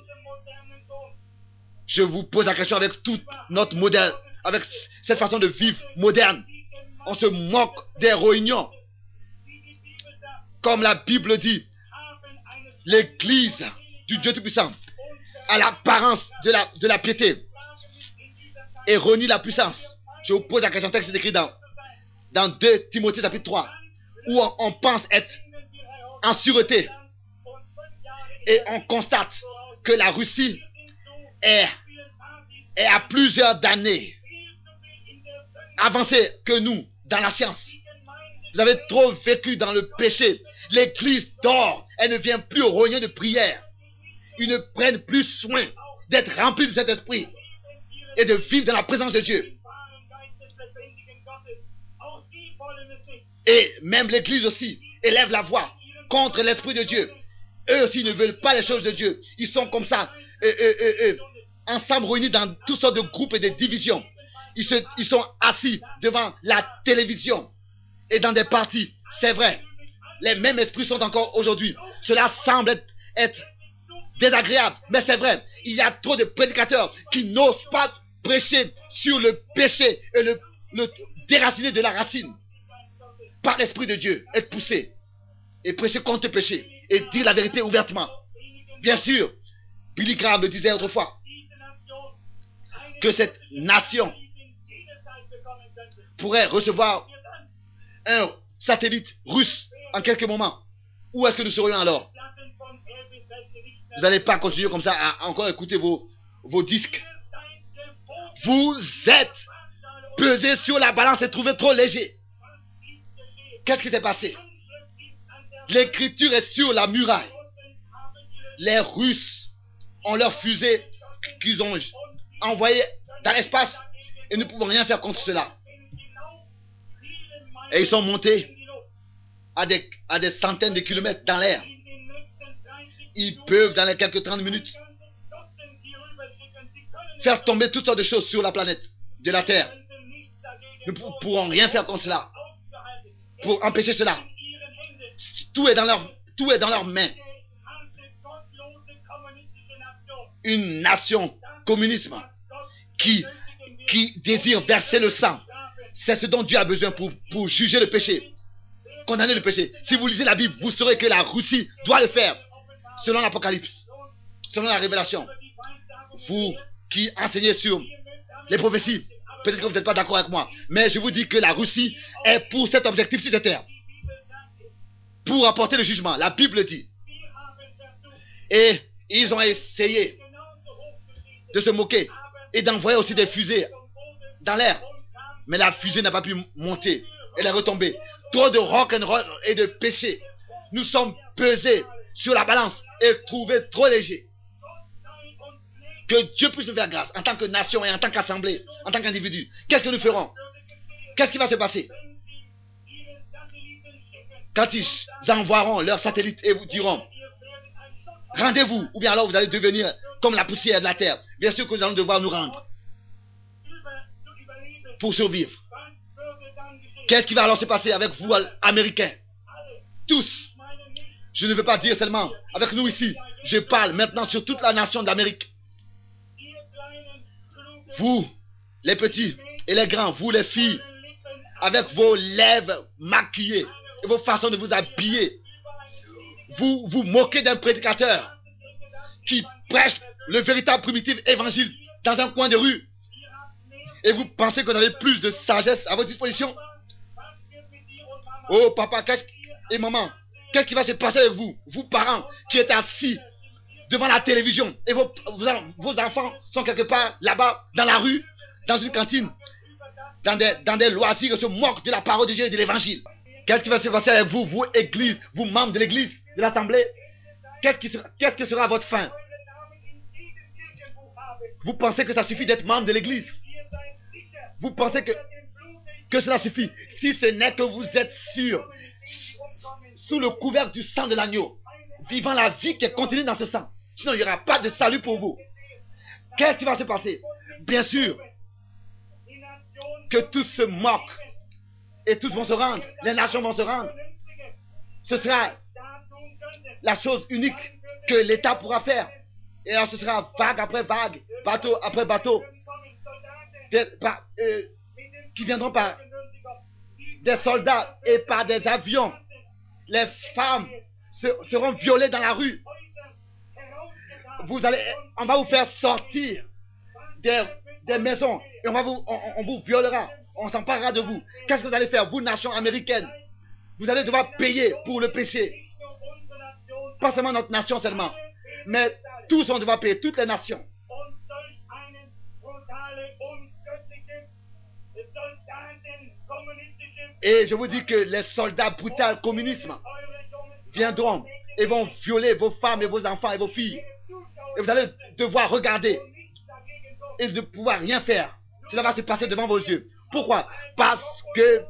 Je vous pose la question avec tout notre modèle, avec cette façon de vivre moderne. On se moque des réunions. Comme la Bible dit, l'église du Dieu Tout-Puissant a l'apparence de la piété et renie la puissance. Je vous pose la question, texte écrit dans 2 Timothée chapitre 3, où on pense être en sûreté et on constate que la Russie est à plusieurs années avancée que nous dans la science. Vous avez trop vécu dans le péché. L'église dort, elle ne vient plus aux réunions de prière. Ils ne prennent plus soin d'être remplis de cet esprit et de vivre dans la présence de Dieu. Et même l'église aussi élève la voix contre l'esprit de Dieu. Eux aussi ne veulent pas les choses de Dieu. Ils sont comme ça, ensemble réunis dans toutes sortes de groupes et de divisions. Ils sont assis devant la télévision et dans des partis. C'est vrai, les mêmes esprits sont encore aujourd'hui. Cela semble être désagréable, mais c'est vrai. Il y a trop de prédicateurs qui n'osent pas prêcher sur le péché et le déraciner de la racine par l'esprit de Dieu, être poussé et prêcher contre le péché et dire la vérité ouvertement. Bien sûr, Billy Graham le disait autrefois, que cette nation pourrait recevoir un satellite russe en quelques moments. Où est-ce que nous serions alors? Vous n'allez pas continuer comme ça à encore écouter vos disques. Vous êtes pesé sur la balance et trouvé trop léger. Qu'est-ce qui s'est passé? L'écriture est sur la muraille. Les Russes ont leur fusée qu'ils ont envoyée dans l'espace et nous ne pouvons rien faire contre cela. Et ils sont montés à des centaines de kilomètres dans l'air. Ils peuvent dans les quelques 30 minutes faire tomber toutes sortes de choses sur la planète de la Terre. Nous ne pourrons rien faire contre cela pour empêcher cela. Tout est dans leurs mains. Une nation communisme qui désire verser le sang. C'est ce dont Dieu a besoin pour juger le péché. condamner le péché. Si vous lisez la Bible, vous saurez que la Russie doit le faire. Selon l'Apocalypse, selon la révélation. Vous qui enseignez sur les prophéties, peut-être que vous n'êtes pas d'accord avec moi, mais je vous dis que la Russie est pour cet objectif sur cette terre. Pour apporter le jugement. La Bible le dit. Et ils ont essayé de se moquer et d'envoyer aussi des fusées dans l'air. Mais la fusée n'a pas pu monter. Elle est retombée. Trop de rock'n'roll et de péché. Nous sommes pesés sur la balance et trouvés trop légers. Que Dieu puisse nous faire grâce en tant que nation et en tant qu'assemblée, en tant qu'individu. Qu'est-ce que nous ferons? Qu'est-ce qui va se passer? Quand ils envoieront leurs satellites et vous diront rendez-vous, ou bien alors vous allez devenir comme la poussière de la terre. Bien sûr que nous allons devoir nous rendre pour survivre. Qu'est-ce qui va alors se passer avec vous, Américains? Tous. Je ne veux pas dire seulement avec nous ici. Je parle maintenant sur toute la nation d'Amérique. Vous, les petits et les grands, vous les filles, avec vos lèvres maquillées et vos façons de vous habiller, vous vous moquez d'un prédicateur qui prêche le véritable primitif évangile dans un coin de rue. Et vous pensez qu'on avait plus de sagesse à votre disposition? Oh papa et maman, qu'est-ce qui va se passer avec vous? Vous parents qui êtes assis devant la télévision et vos enfants sont quelque part là-bas dans la rue, dans une cantine, dans des loisirs et se moquent de la parole de Dieu et de l'évangile. Qu'est-ce qui va se passer avec vous, vous église, vous membres de l'église, de l'assemblée? Qu'est-ce que sera votre fin? Vous pensez que ça suffit d'être membre de l'église? Vous pensez que cela suffit? Si ce n'est que vous êtes sûr, sous le couvercle du sang de l'agneau, vivant la vie qui est contenue dans ce sang. Sinon, il n'y aura pas de salut pour vous. Qu'est-ce qui va se passer? Bien sûr que tous se moquent et tous vont se rendre. Les nations vont se rendre. Ce sera la chose unique que l'État pourra faire. Et alors ce sera vague après vague, bateau après bateau, qui viendront par des soldats et par des avions. Les femmes seront violées dans la rue. On va vous faire sortir des maisons et on vous violera. On s'emparera de vous. Qu'est-ce que vous allez faire, vous, nation américaine? Vous allez devoir payer pour le péché. Pas seulement notre nation seulement, mais tous on devra payer, toutes les nations. Et je vous dis que les soldats brutaux communisme viendront et vont violer vos femmes et vos enfants et vos filles. Et vous allez devoir regarder et ne pouvoir rien faire. Cela va se passer devant vos yeux. Pourquoi? Parce que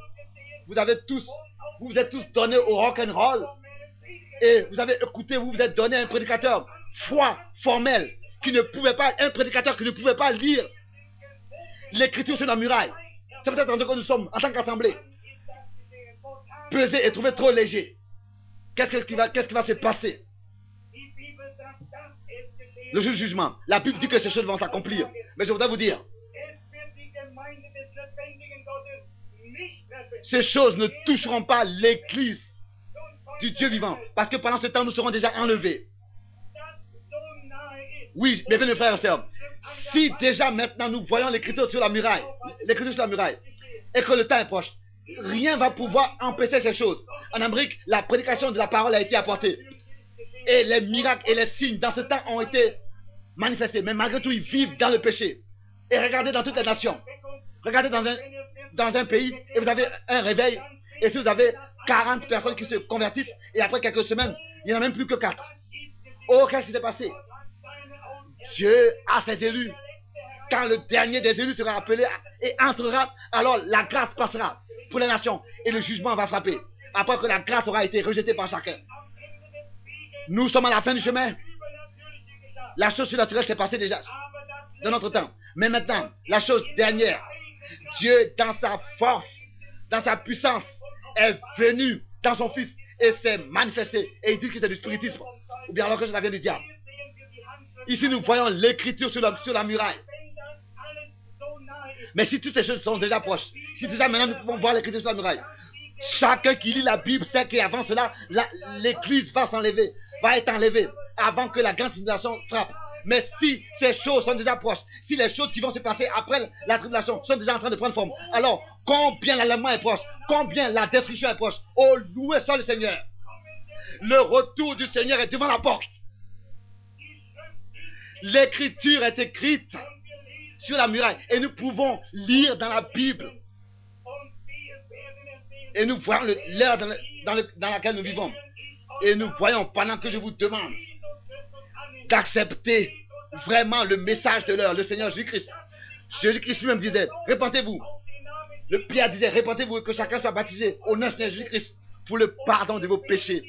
vous êtes tous donnés au rock'n'roll et vous avez écouté, vous êtes donné un prédicateur formel un prédicateur qui ne pouvait pas lire l'écriture sur la muraille. C'est peut-être en ce que nous sommes en tant qu'assemblée pesés et trouvés trop légers. Qu'est-ce qui va se passer? Le jour du jugement. La Bible dit que ces choses vont s'accomplir. Mais je voudrais vous dire, ces choses ne toucheront pas l'église du Dieu vivant. Parce que pendant ce temps, nous serons déjà enlevés. Oui, mes bien frères et sœurs, si déjà maintenant nous voyons l'écriture sur la muraille, et que le temps est proche, rien ne va pouvoir empêcher ces choses. En Amérique, la prédication de la parole a été apportée. Et les miracles et les signes dans ce temps ont été manifestés. Mais malgré tout, ils vivent dans le péché. Et regardez dans toutes les nations. Regardez dans un pays et vous avez un réveil. Et si vous avez 40 personnes qui se convertissent, et après quelques semaines, il n'y en a même plus que 4. Oh, qu'est-ce qui s'est passé? Dieu a ses élus. Quand le dernier des élus sera appelé et entrera, alors la grâce passera pour les nations et le jugement va frapper. Après que la grâce aura été rejetée par chacun. Nous sommes à la fin du chemin. La chose surnaturelle s'est passée déjà dans notre temps. Mais maintenant, la chose dernière, Dieu dans sa force, dans sa puissance, est venu dans son Fils et s'est manifesté. Et il dit que c'est du spiritisme. Ou bien alors que ça vient du diable. Ici, nous voyons l'écriture sur la muraille. Mais si toutes ces choses sont déjà proches, si déjà maintenant nous pouvons voir l'écriture sur la muraille, Chacun qui lit la Bible sait qu'avant cela, l'Église va s'enlever, va être enlevée avant que la grande tribulation frappe. Mais si ces choses sont déjà proches, si les choses qui vont se passer après la tribulation sont déjà en train de prendre forme, alors combien l'enlèvement est proche, combien la destruction est proche. Oh, loué soit le Seigneur. Le retour du Seigneur est devant la porte. L'écriture est écrite sur la muraille et nous pouvons lire dans la Bible. Et nous voyons l'ère dans laquelle nous vivons. Et nous voyons, pendant que je vous demande d'accepter vraiment le message de l'heure, le Seigneur Jésus-Christ. Jésus-Christ lui-même disait, répentez-vous. Le Pierre disait, répentez-vous et que chacun soit baptisé au nom du Seigneur Jésus-Christ pour le pardon de vos péchés.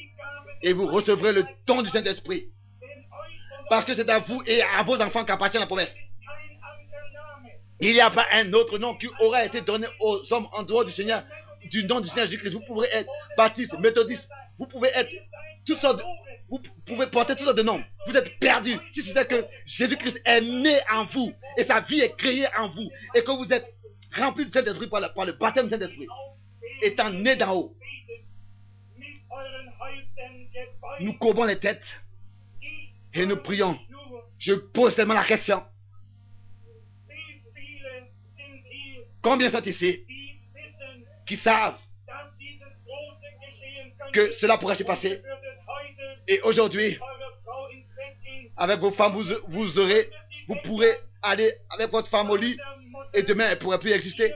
Et vous recevrez le don du Saint-Esprit. Parce que c'est à vous et à vos enfants qu'appartient la promesse. Il n'y a pas un autre nom qui aurait été donné aux hommes en dehors du Seigneur, du nom du Seigneur Jésus-Christ. Vous pouvez être baptiste, méthodiste, vous pouvez être toutes sortes, vous pouvez porter toutes sortes de noms. Vous êtes perdus. Si c'est que Jésus-Christ est né en vous et sa vie est créée en vous et que vous êtes remplis du Saint-Esprit par le baptême du Saint-Esprit, étant né d'en haut, nous courbons les têtes et nous prions. Je pose seulement la question. Combien sont ici qui savent que cela pourrait se passer? Et aujourd'hui, avec vos femmes, vous pourrez aller avec votre femme au lit et demain, elle ne pourrait plus exister.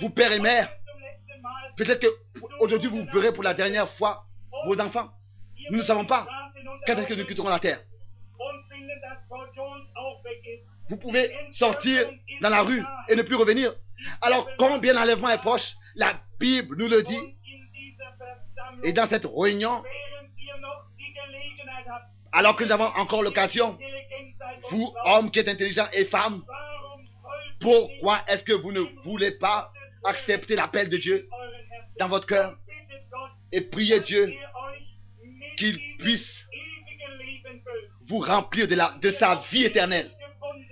Vous, père et mère, peut-être qu'aujourd'hui, vous verrez pour la dernière fois vos enfants. Nous ne savons pas quand est-ce que nous quitterons la terre. Vous pouvez sortir dans la rue et ne plus revenir. Alors, combien l'enlèvement est proche? La Bible nous le dit. Et dans cette réunion, alors que nous avons encore l'occasion, vous, hommes qui êtes intelligents et femmes, pourquoi est-ce que vous ne voulez pas accepter l'appel de Dieu dans votre cœur et prier Dieu qu'il puisse vous remplir de sa vie éternelle?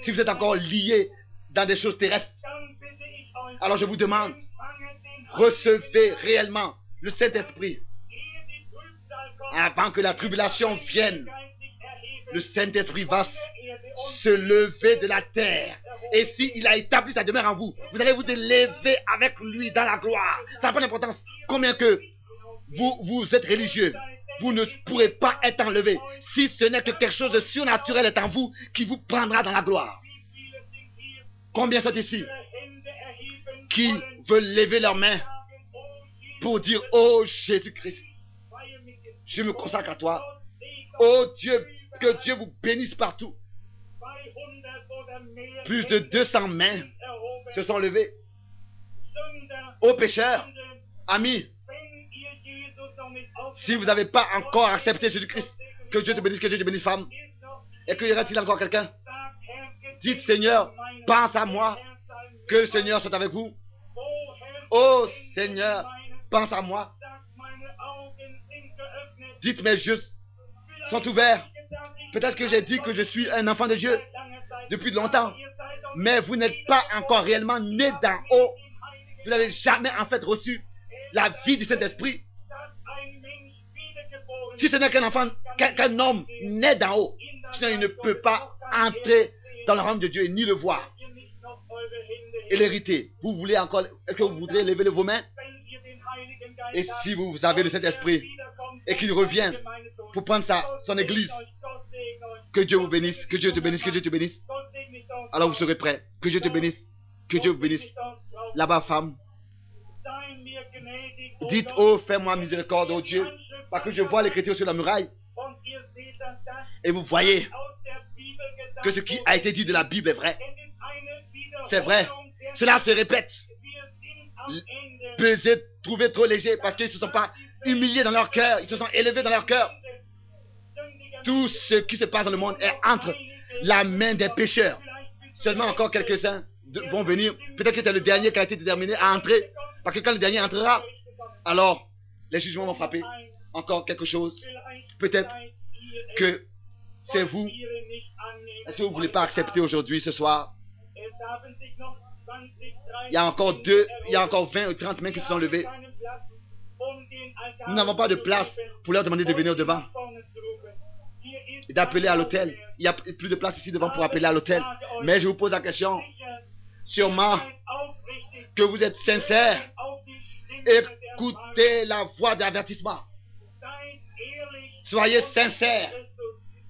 Si vous êtes encore liés dans des choses terrestres, alors je vous demande, recevez réellement le Saint-Esprit. Avant que la tribulation vienne, le Saint-Esprit va se lever de la terre. Et s'il a établi sa demeure en vous, vous allez vous élever avec lui dans la gloire. Ça n'a pas d'importance combien que vous êtes religieux. Vous ne pourrez pas être enlevé si ce n'est que quelque chose de surnaturel est en vous qui vous prendra dans la gloire. Combien sont ici qui veulent lever leurs mains pour dire, oh Jésus-Christ, je me consacre à toi. Oh Dieu, que Dieu vous bénisse partout. Plus de 200 mains se sont levées. Ô pécheurs, amis, si vous n'avez pas encore accepté Jésus-Christ, que Dieu te bénisse, que Dieu te bénisse, femme. Et que y aura-t-il encore quelqu'un? Dites, Seigneur, pense à moi, que le Seigneur soit avec vous. Oh Seigneur, pense à moi. Dites, mes yeux sont ouverts. Peut-être que j'ai dit que je suis un enfant de Dieu depuis longtemps, mais vous n'êtes pas encore réellement né d'en haut. Vous n'avez jamais en fait reçu la vie du Saint-Esprit. Si ce n'est qu'un enfant, qu'un homme né d'en haut, sinon il ne peut pas entrer dans le royaume de Dieu et ni le voir et l'hériter. Vous voulez encore, est-ce que vous voudrez lever vos mains? Et si vous avez le Saint-Esprit et qu'il revient pour prendre son église, que Dieu vous bénisse, que Dieu te bénisse, que Dieu te bénisse. Alors vous serez prêts. Que Dieu te bénisse, que Dieu vous bénisse. Là-bas, femme, dites, oh, fais-moi miséricorde, oh Dieu, parce que je vois l'écriture sur la muraille. Et vous voyez que ce qui a été dit de la Bible est vrai. C'est vrai. Cela se répète. Pesé, trouvé trop léger parce qu'ils ne se sont pas humiliés dans leur cœur. Ils se sont élevés dans leur cœur. Tout ce qui se passe dans le monde est entre la main des pécheurs. Seulement encore quelques-uns vont venir. Peut-être que c'est le dernier qui a été déterminé à entrer. Parce que quand le dernier entrera, alors les jugements vont frapper. Encore quelque chose. Peut-être que c'est vous. Est-ce que vous ne voulez pas accepter aujourd'hui, ce soir? Il y a encore 20 ou 30 mains qui se sont levées. Nous n'avons pas de place pour leur demander de venir devant et d'appeler à l'autel. Il n'y a plus de place ici devant pour appeler à l'autel. Mais je vous pose la question. Sûrement que vous êtes sincères. Écoutez la voix d'avertissement. Soyez sincères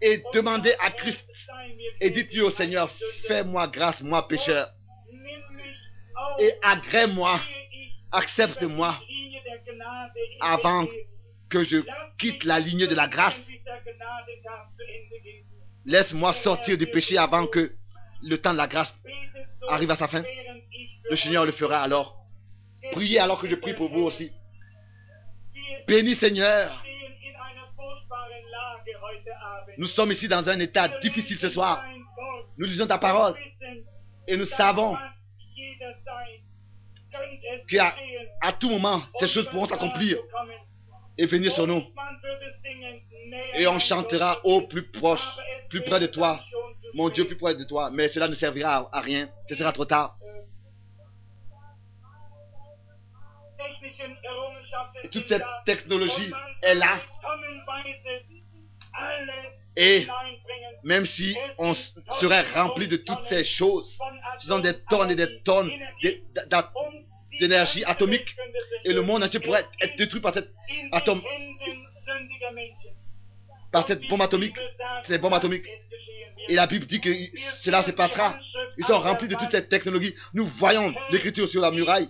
et demandez à Christ et dites-lui au Seigneur, fais-moi grâce, moi pécheur, et agrée-moi, accepte-moi avant que je quitte la ligne de la grâce. Laisse-moi sortir du péché avant que le temps de la grâce arrive à sa fin. Le Seigneur le fera alors. Priez alors que je prie pour vous aussi. Béni Seigneur. Nous sommes ici dans un état difficile ce soir. Nous lisons ta parole et nous savons qu'à tout moment, ces choses pourront s'accomplir et venir sur nous. Et on chantera au plus proche, plus près de toi. Mon Dieu, plus près de toi. Mais cela ne servira à rien. Ce sera trop tard. Et toute cette technologie est là. Et même si on serait rempli de toutes ces choses, ce sont des tonnes et des tonnes d'énergie atomique. Et le monde entier pourrait être détruit par cette bombe atomique. Ces bombes atomiques. Et la Bible dit que cela se passera. Ils sont remplis de toutes ces technologies. Nous voyons l'écriture sur la muraille.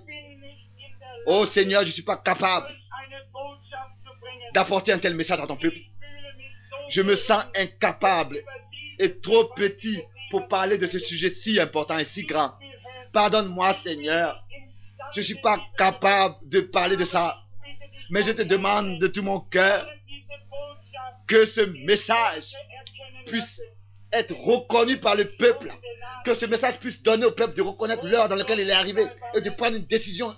Oh Seigneur, je ne suis pas capable d'apporter un tel message à ton peuple. Je me sens incapable et trop petit pour parler de ce sujet si important et si grand. Pardonne-moi, Seigneur. Je ne suis pas capable de parler de ça. Mais je te demande de tout mon cœur que ce message puisse être reconnu par le peuple. Que ce message puisse donner au peuple de reconnaître l'heure dans laquelle il est arrivé et de prendre une décision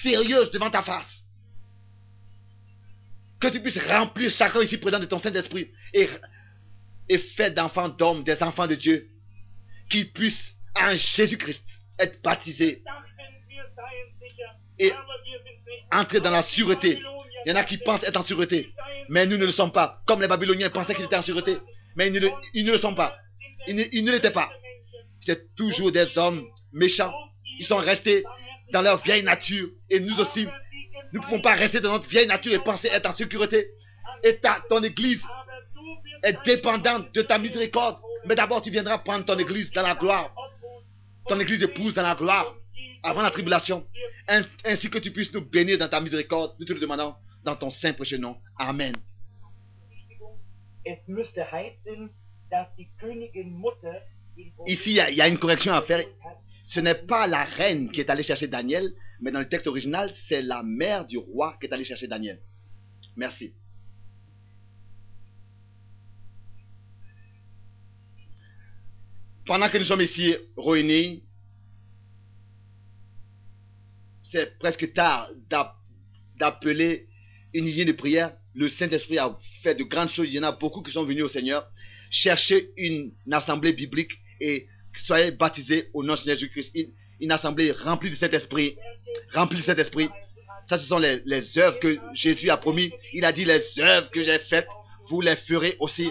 sérieuse devant ta face. Que tu puisses remplir chacun ici présent de ton Saint-Esprit et faire d'enfants d'hommes, des enfants de Dieu, qui puissent en Jésus-Christ être baptisés et entrer dans la sûreté. Il y en a qui pensent être en sûreté, mais nous ne le sommes pas. Comme les Babyloniens pensaient qu'ils étaient en sûreté, mais ils ne le sont pas. Ils ne l'étaient pas. C'est toujours des hommes méchants. Ils sont restés dans leur vieille nature. Et nous aussi, nous ne pouvons pas rester dans notre vieille nature et penser être en sécurité. Et ton église est dépendante de ta miséricorde. Mais d'abord, tu viendras prendre ton église dans la gloire. Ton église épouse dans la gloire, avant la tribulation. Ainsi que tu puisses nous bénir dans ta miséricorde. Nous te le demandons dans ton saint précieux nom. Amen. Ici, il y a une correction à faire. Ce n'est pas la reine qui est allée chercher Daniel, mais dans le texte original, c'est la mère du roi qui est allée chercher Daniel. Merci. Pendant que nous sommes ici réunis, c'est presque tard d'appeler une lignée de prière. Le Saint-Esprit a fait de grandes choses. Il y en a beaucoup qui sont venus au Seigneur. Cherchez une assemblée biblique et soyez baptisés au nom de Seigneur Jésus-Christ. Une assemblée remplie de Saint-Esprit. Remplie de Saint-Esprit. Ça, ce sont les œuvres que Jésus a promis. Il a dit, les œuvres que j'ai faites, vous les ferez aussi.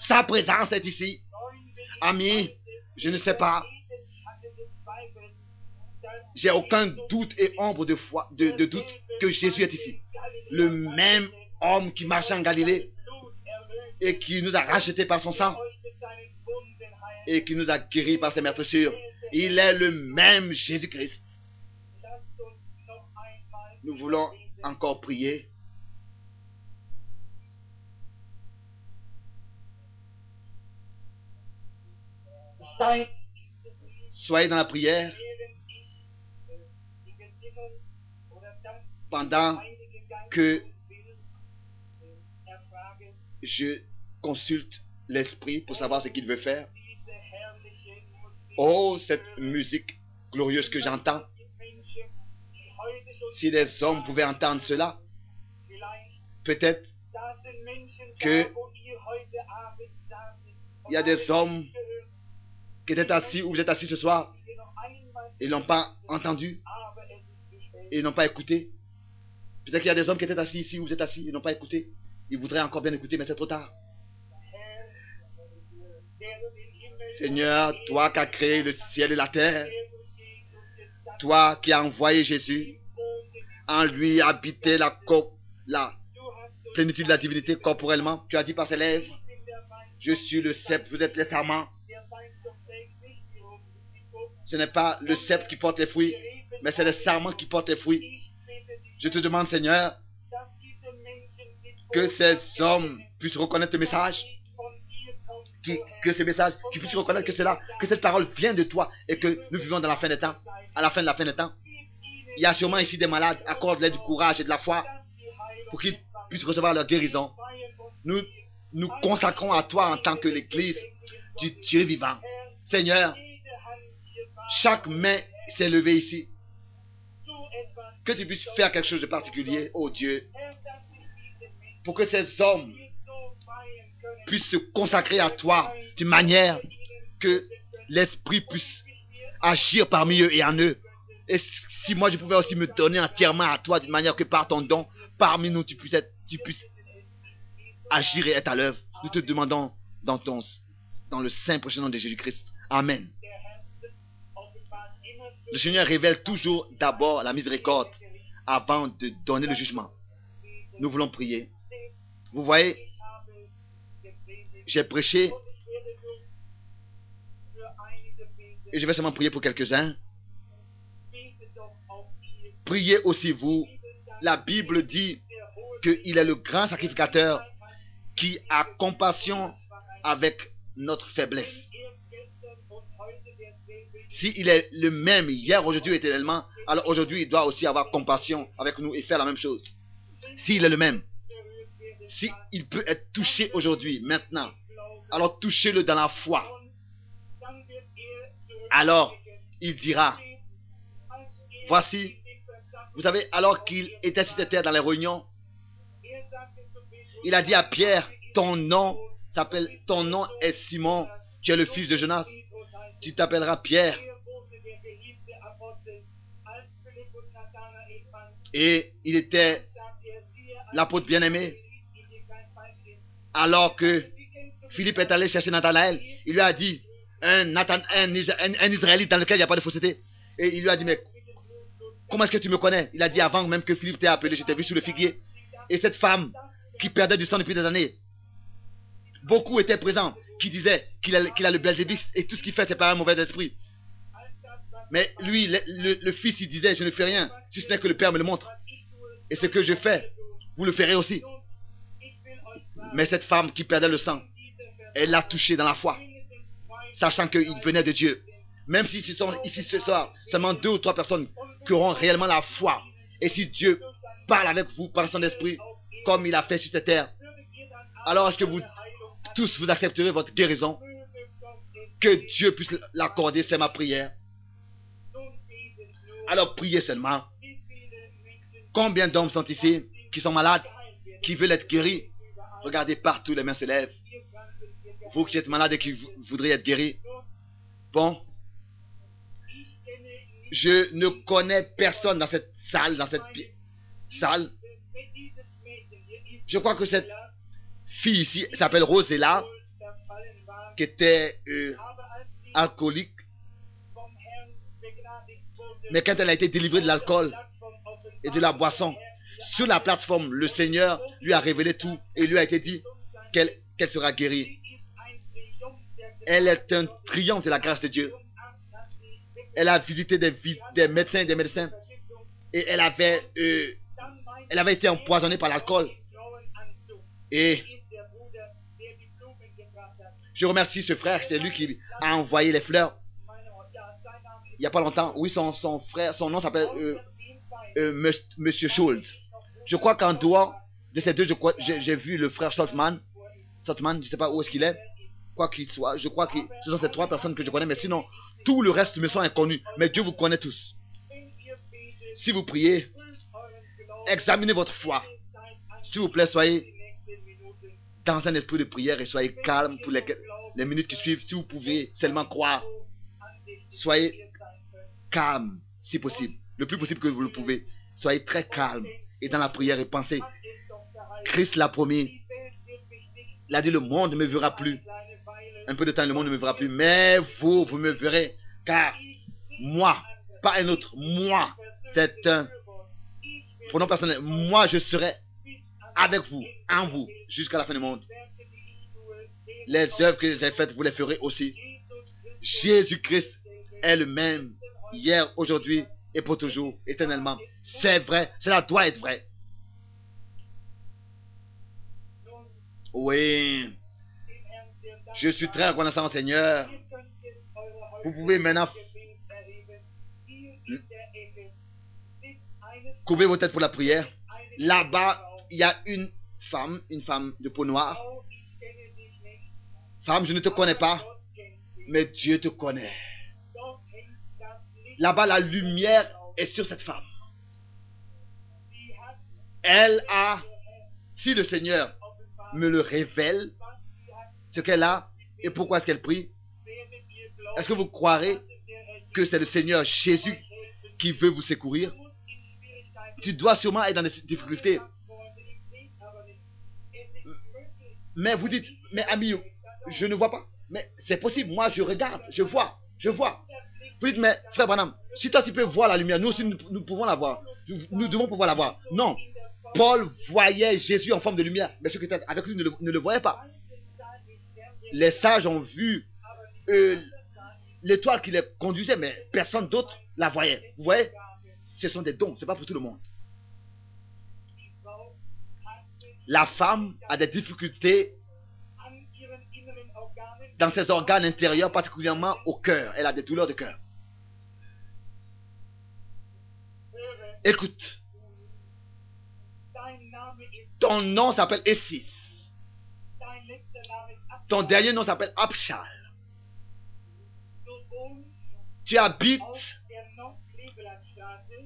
Sa présence est ici. Amis, je ne sais pas. J'ai aucun doute et ombre de doute que Jésus est ici. Le même homme qui marchait en Galilée et qui nous a rachetés par son sang et qui nous a guéris par ses meurtrissures. Il est le même Jésus-Christ. Nous voulons encore prier. Soyez dans la prière pendant que je consulte l'Esprit pour savoir ce qu'il veut faire. Oh, cette musique glorieuse que j'entends. Si les hommes pouvaient entendre cela, peut-être que il y a des hommes qui étaient assis, où vous êtes assis ce soir, Ils n'ont pas entendu. Et ils n'ont pas écouté. Peut-être qu'il y a des hommes qui étaient assis ici, où vous êtes assis, ils n'ont pas écouté. Ils voudraient encore bien écouter, mais c'est trop tard. Seigneur, toi qui as créé le ciel et la terre, toi qui as envoyé Jésus, en lui habitait la plénitude de la divinité corporellement. Tu as dit par ses lèvres, je suis le sceptre, vous êtes les sarments. Ce n'est pas le sceptre qui porte les fruits, mais c'est les sarments qui portent les fruits. Je te demande, Seigneur, que ces hommes puissent reconnaître le message, que ce message, qu'ils puissent reconnaître que cela, que cette parole vient de toi et que nous vivons dans la fin des temps, à la fin de la fin des temps. Il y a sûrement ici des malades, accorde-leur du courage et de la foi pour qu'ils puissent recevoir leur guérison. Nous nous consacrons à toi en tant que l'Église du Dieu vivant. Seigneur, chaque main s'est levée ici. Que tu puisses faire quelque chose de particulier, oh Dieu, pour que ces hommes puissent se consacrer à toi d'une manière que l'Esprit puisse agir parmi eux et en eux. Et si moi je pouvais aussi me donner entièrement à toi d'une manière que par ton don, parmi nous tu puisses agir et être à l'œuvre. Nous te demandons dans le saint précieux nom de Jésus-Christ. Amen. Le Seigneur révèle toujours d'abord la miséricorde avant de donner le jugement. Nous voulons prier. Vous voyez, j'ai prêché et je vais seulement prier pour quelques-uns. Priez aussi vous. La Bible dit qu'il est le grand sacrificateur qui a compassion avec notre faiblesse. S'il est le même hier, aujourd'hui, éternellement, alors aujourd'hui, il doit aussi avoir compassion avec nous et faire la même chose. S'il est le même, s'il peut être touché aujourd'hui, maintenant, alors touchez-le dans la foi. Alors, il dira, voici, vous savez, alors qu'il était sur cette terre dans les réunions, il a dit à Pierre, ton nom est Simon, tu es le fils de Jonas, tu t'appelleras Pierre. Et il était l'apôtre bien-aimé. Alors que Philippe est allé chercher Nathanaël, il lui a dit, un Israélite dans lequel il n'y a pas de fausseté. Et il lui a dit, mais comment est-ce que tu me connais? Il a dit, avant même que Philippe t'ait appelé, je t'ai vu sous le figuier. Et cette femme qui perdait du sang depuis des années, beaucoup étaient présents, qui disaient qu'il a le Belzébuth et tout ce qu'il fait, c'est pas un mauvais esprit. Mais lui, le fils, il disait, je ne fais rien, si ce n'est que le Père me le montre. Et ce que je fais, vous le ferez aussi. Mais cette femme qui perdait le sang, elle l'a touché dans la foi, sachant qu'il venait de Dieu. Même si ce sont ici ce soir seulement 2 ou 3 personnes qui auront réellement la foi, et si Dieu parle avec vous par son esprit, comme il a fait sur cette terre, alors est-ce que vous tous vous accepterez votre guérison? Que Dieu puisse l'accorder, c'est ma prière. Alors priez seulement. Combien d'hommes sont ici qui sont malades, qui veulent être guéris? Regardez partout, les mains se lèvent. Vous qui êtes malade et qui voudriez être guéris. Bon. Je ne connais personne dans cette salle, Je crois que cette fille ici s'appelle Rosella, qui était alcoolique. Mais quand elle a été délivrée de l'alcool et de la boisson, sur la plateforme, le Seigneur lui a révélé tout et lui a été dit qu'elle sera guérie. Elle est un triomphe de la grâce de Dieu. Elle a visité des médecins, et elle avait été empoisonnée par l'alcool. Et je remercie ce frère, c'est lui qui a envoyé les fleurs. Il n'y a pas longtemps. Oui, son frère, son nom s'appelle Monsieur Schultz. Je crois qu'en dehors de ces deux, j'ai vu le frère Saltzman, je ne sais pas où est-ce qu'il est. Quoi qu'il soit, je crois que ce sont ces 3 personnes que je connais, mais sinon, tout le reste me sont inconnus. Mais Dieu vous connaît tous. Si vous priez, examinez votre foi. S'il vous plaît, soyez dans un esprit de prière et soyez calme pour les minutes qui suivent. Si vous pouvez seulement croire, soyez calme, si possible, le plus possible que vous le pouvez. Soyez très calme et dans la prière et pensez, Christ l'a promis. Il a dit, le monde ne me verra plus. Un peu de temps, le monde ne me verra plus. Mais vous me verrez. Car moi, pas un autre, moi, c'est un pronom personnel. Moi, je serai avec vous, en vous, jusqu'à la fin du monde. Les œuvres que j'ai faites, vous les ferez aussi. Jésus-Christ est le même, hier, aujourd'hui et pour toujours, éternellement. C'est vrai, cela doit être vrai. Oui, je suis très reconnaissant, Seigneur. Vous pouvez maintenant couvrir vos têtes pour la prière. Là-bas, il y a une femme de peau noire. Femme, je ne te connais pas, mais Dieu te connaît. Là-bas, la lumière est sur cette femme. Elle a, si le Seigneur me le révèle, ce qu'elle a et pourquoi est-ce qu'elle prie, est-ce que vous croirez que c'est le Seigneur Jésus qui veut vous secourir? Tu dois sûrement être dans des difficultés. Mais vous dites, mais ami, je ne vois pas. Mais c'est possible, moi je regarde, je vois. Vous dites, mais frère Branham, si toi tu peux voir la lumière, nous aussi nous pouvons la voir. Nous devons pouvoir la voir. Non, Paul voyait Jésus en forme de lumière, mais ceux qui étaient avec lui ne le voyaient pas. Les sages ont vu l'étoile qui les conduisait, mais personne d'autre la voyait. Vous voyez, ce sont des dons, ce n'est pas pour tout le monde. La femme a des difficultés dans ses organes intérieurs, particulièrement au cœur. Elle a des douleurs de cœur. Écoute, ton nom s'appelle Essis. Ton dernier nom s'appelle Abshal. Tu habites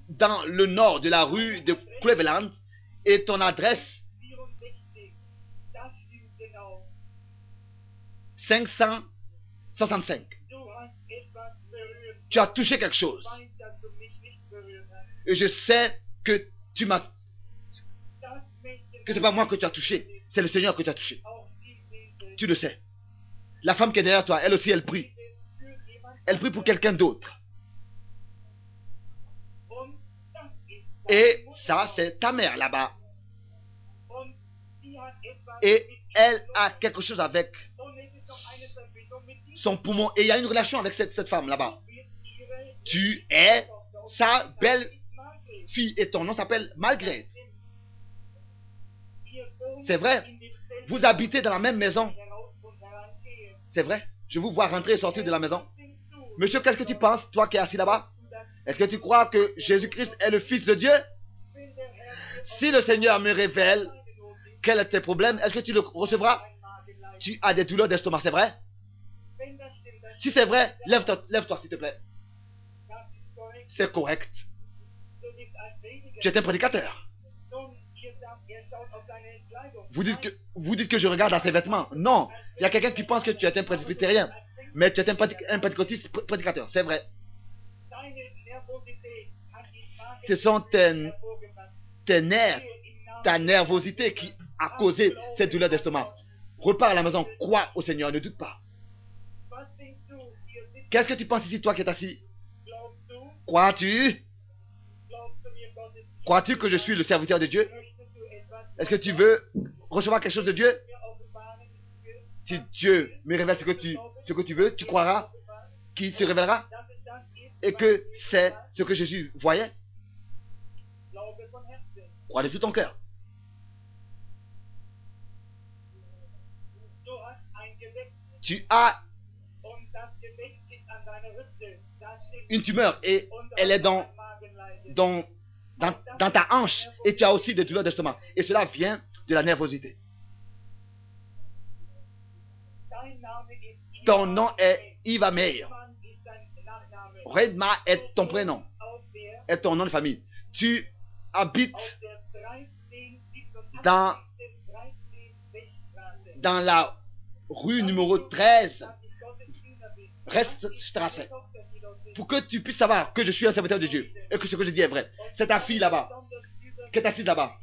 dans le nord de la rue de Cleveland et ton adresse 565. Tu as touché quelque chose. Et je sais que tu m'as... que c'est pas moi que tu as touché. C'est le Seigneur que tu as touché. Tu le sais. La femme qui est derrière toi, elle aussi, elle prie. Elle prie pour quelqu'un d'autre. Et ça, c'est ta mère là-bas. Et elle a quelque chose avec son poumon. Et il y a une relation avec cette femme là-bas. Tu es sa belle fille. Et ton nom s'appelle Malgré. C'est vrai. Vous habitez dans la même maison. C'est vrai. Je vous vois rentrer et sortir de la maison. Monsieur, qu'est-ce que tu penses, toi qui es assis là-bas? Est-ce que tu crois que Jésus-Christ est le Fils de Dieu? Si le Seigneur me révèle quel est tes problèmes, est-ce que tu le recevras? Tu as des douleurs d'estomac, c'est vrai? Si c'est vrai, lève-toi s'il te plaît. C'est correct. Tu es un prédicateur. Vous dites que je regarde à ses vêtements. Non, il y a quelqu'un qui pense que tu es un presbytérien. Mais tu es un prédicateur, c'est vrai. Ce sont tes nerfs, ta nervosité qui a causé cette douleur d'estomac. Repars à la maison, crois au Seigneur, ne doute pas. Qu'est-ce que tu penses ici, toi qui es assis? Crois-tu que je suis le serviteur de Dieu? Est-ce que tu veux recevoir quelque chose de Dieu? Si Dieu me révèle ce que tu veux, tu croiras qu'il se révélera et que c'est ce que Jésus voyait. Crois de tout ton cœur. Tu as une tumeur et elle est dans ta hanche et tu as aussi des douleurs d'estomac. Et cela vient de la nervosité. Ton nom est Iva Meir. Redma est ton prénom. Est ton nom de famille. Tu habites dans la rue numéro 13, Reststrasse. pour que tu puisses savoir que je suis un serviteur de Dieu et que ce que je dis est vrai. C'est ta fille là-bas, qui est assise là-bas.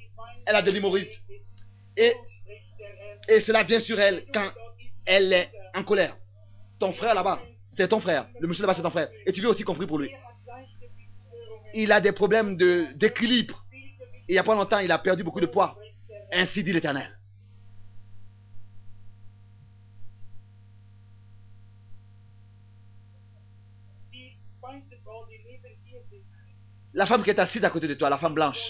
Elle a de l'hémorroïde. Et cela vient sur elle quand elle est en colère. Ton frère là-bas, c'est ton frère. Le monsieur là-bas, c'est ton frère. Et tu veux aussi compris pour lui. Il a des problèmes d'équilibre. Et il n'y a pas longtemps, il a perdu beaucoup de poids. Ainsi dit l'Éternel. La femme qui est assise à côté de toi, la femme blanche.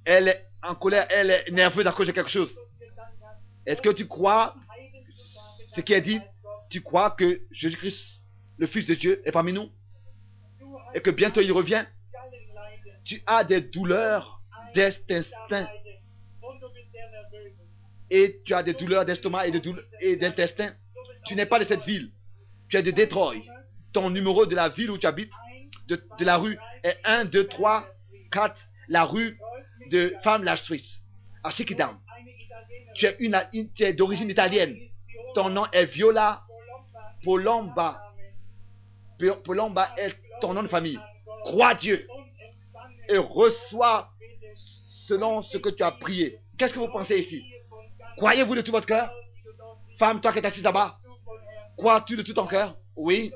Elle est en colère, elle est nerveuse à cause de quelque chose. Est-ce que tu crois ce qui est dit? Tu crois que Jésus-Christ, le Fils de Dieu, est parmi nous? Et que bientôt il revient? Tu as des douleurs d'intestin. Et tu as des douleurs d'estomac et d'intestin. Tu n'es pas de cette ville. Tu es de Détroit. Ton numéro de la ville où tu habites, de la rue, est 1, 2, 3, 4. La rue de Famla Street, à Sikidam. Tu es d'origine italienne. Ton nom est Viola Polomba. Polomba est ton nom de famille. Crois Dieu et reçois selon ce que tu as prié. Qu'est-ce que vous pensez ici? Croyez-vous de tout votre cœur? Femme, toi qui es assise là-bas, crois-tu de tout ton cœur? Oui.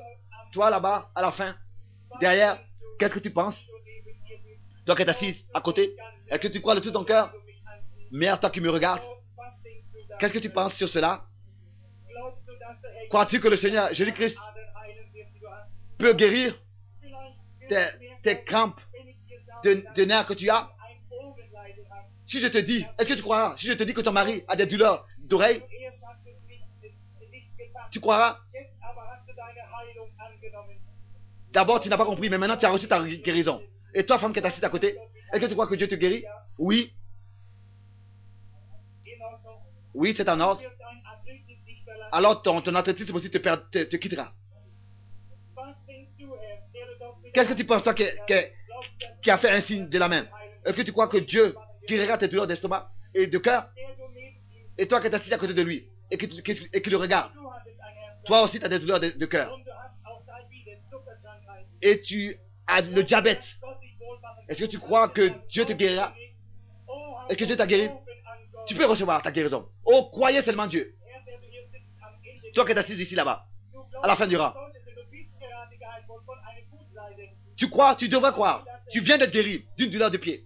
Toi là-bas, à la fin, derrière, qu'est-ce que tu penses? Toi qui es assise à côté, est-ce que tu crois de tout ton cœur? Mère, toi qui me regardes, qu'est-ce que tu penses sur cela? Crois-tu que le Seigneur Jésus-Christ peut guérir tes crampes de nerfs que tu as? Si je te dis, est-ce que tu croiras? Si je te dis que ton mari a des douleurs d'oreilles, tu croiras? D'abord, tu n'as pas compris, mais maintenant tu as reçu ta guérison. Et toi, femme qui est assise à côté, est-ce que tu crois que Dieu te guérit? Oui. Oui, c'est en ordre. Alors ton athlétisme aussi te quittera. Qu'est-ce que tu penses, toi qui a fait un signe de la main? Est-ce que tu crois que Dieu guérira tes douleurs d'estomac et de cœur? Et toi qui es assis à côté de lui et qui le regarde, toi aussi tu as des douleurs de cœur. Et tu as le diabète. Est-ce que tu crois que Dieu te guérira? Est-ce que Dieu t'a guéri? Tu peux recevoir ta guérison. Oh, croyez seulement Dieu. Toi qui es assis ici là-bas, à la fin du rang. Tu crois, tu devrais croire. Tu viens d'être guéri d'une douleur de pied.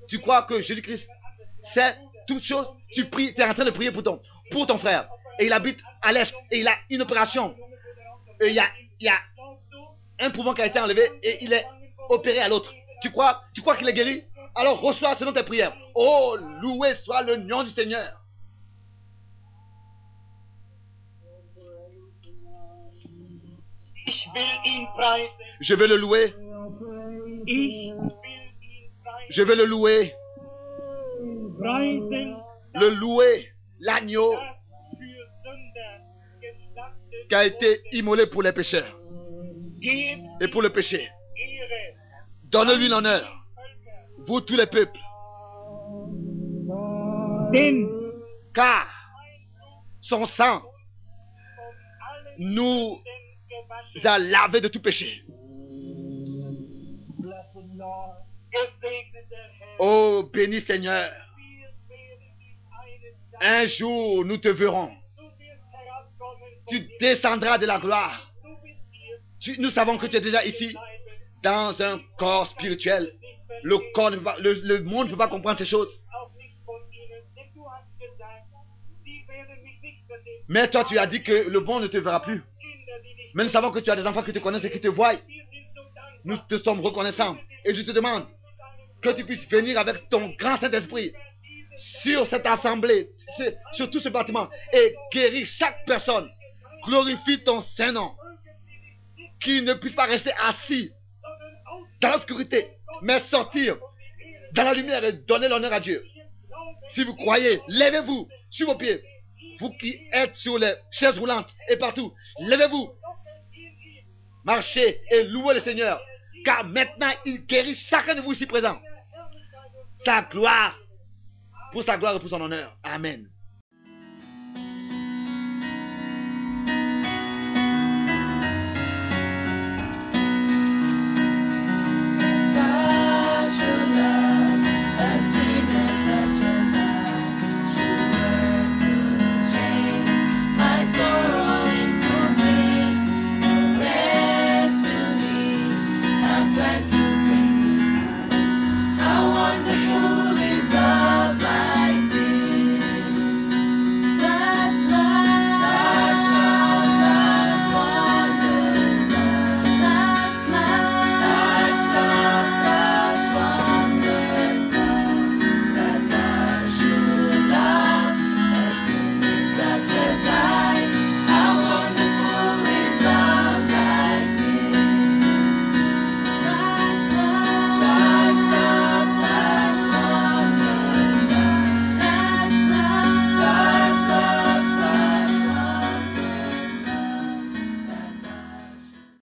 Tu crois que Jésus-Christ sait toutes choses. Tu pries, tu es en train de prier pour ton frère. Et il habite à l'est. Et il a une opération. Et il y a un poumon qui a été enlevé et il est opéré à l'autre. Tu crois qu'il est guéri? Alors reçois selon tes prières. Oh, loué soit le nom du Seigneur. Je vais le louer. Je vais le louer. Le louer, l'agneau qui a été immolé pour les pécheurs et pour le péché. Donne-lui l'honneur, vous tous les peuples, car son sang nous a lavé de tout péché. Oh, béni Seigneur, un jour nous te verrons. Tu descendras de la gloire. Nous savons que tu es déjà ici, dans un corps spirituel. Le monde ne peut pas comprendre ces choses. Mais toi, tu as dit que le monde ne te verra plus. Mais nous savons que tu as des enfants qui te connaissent et qui te voient. Nous te sommes reconnaissants. Et je te demande que tu puisses venir avec ton grand Saint-Esprit sur cette assemblée, sur tout ce bâtiment, et guérir chaque personne. Glorifie ton Saint-Nom. Qui ne puisse pas rester assis dans l'obscurité, mais sortir dans la lumière et donner l'honneur à Dieu. Si vous croyez, levez-vous sur vos pieds. Vous qui êtes sur les chaises roulantes et partout, levez-vous. Marchez et louez le Seigneur. Car maintenant, il guérit chacun de vous ici présent. Sa gloire, pour sa gloire et pour son honneur. Amen.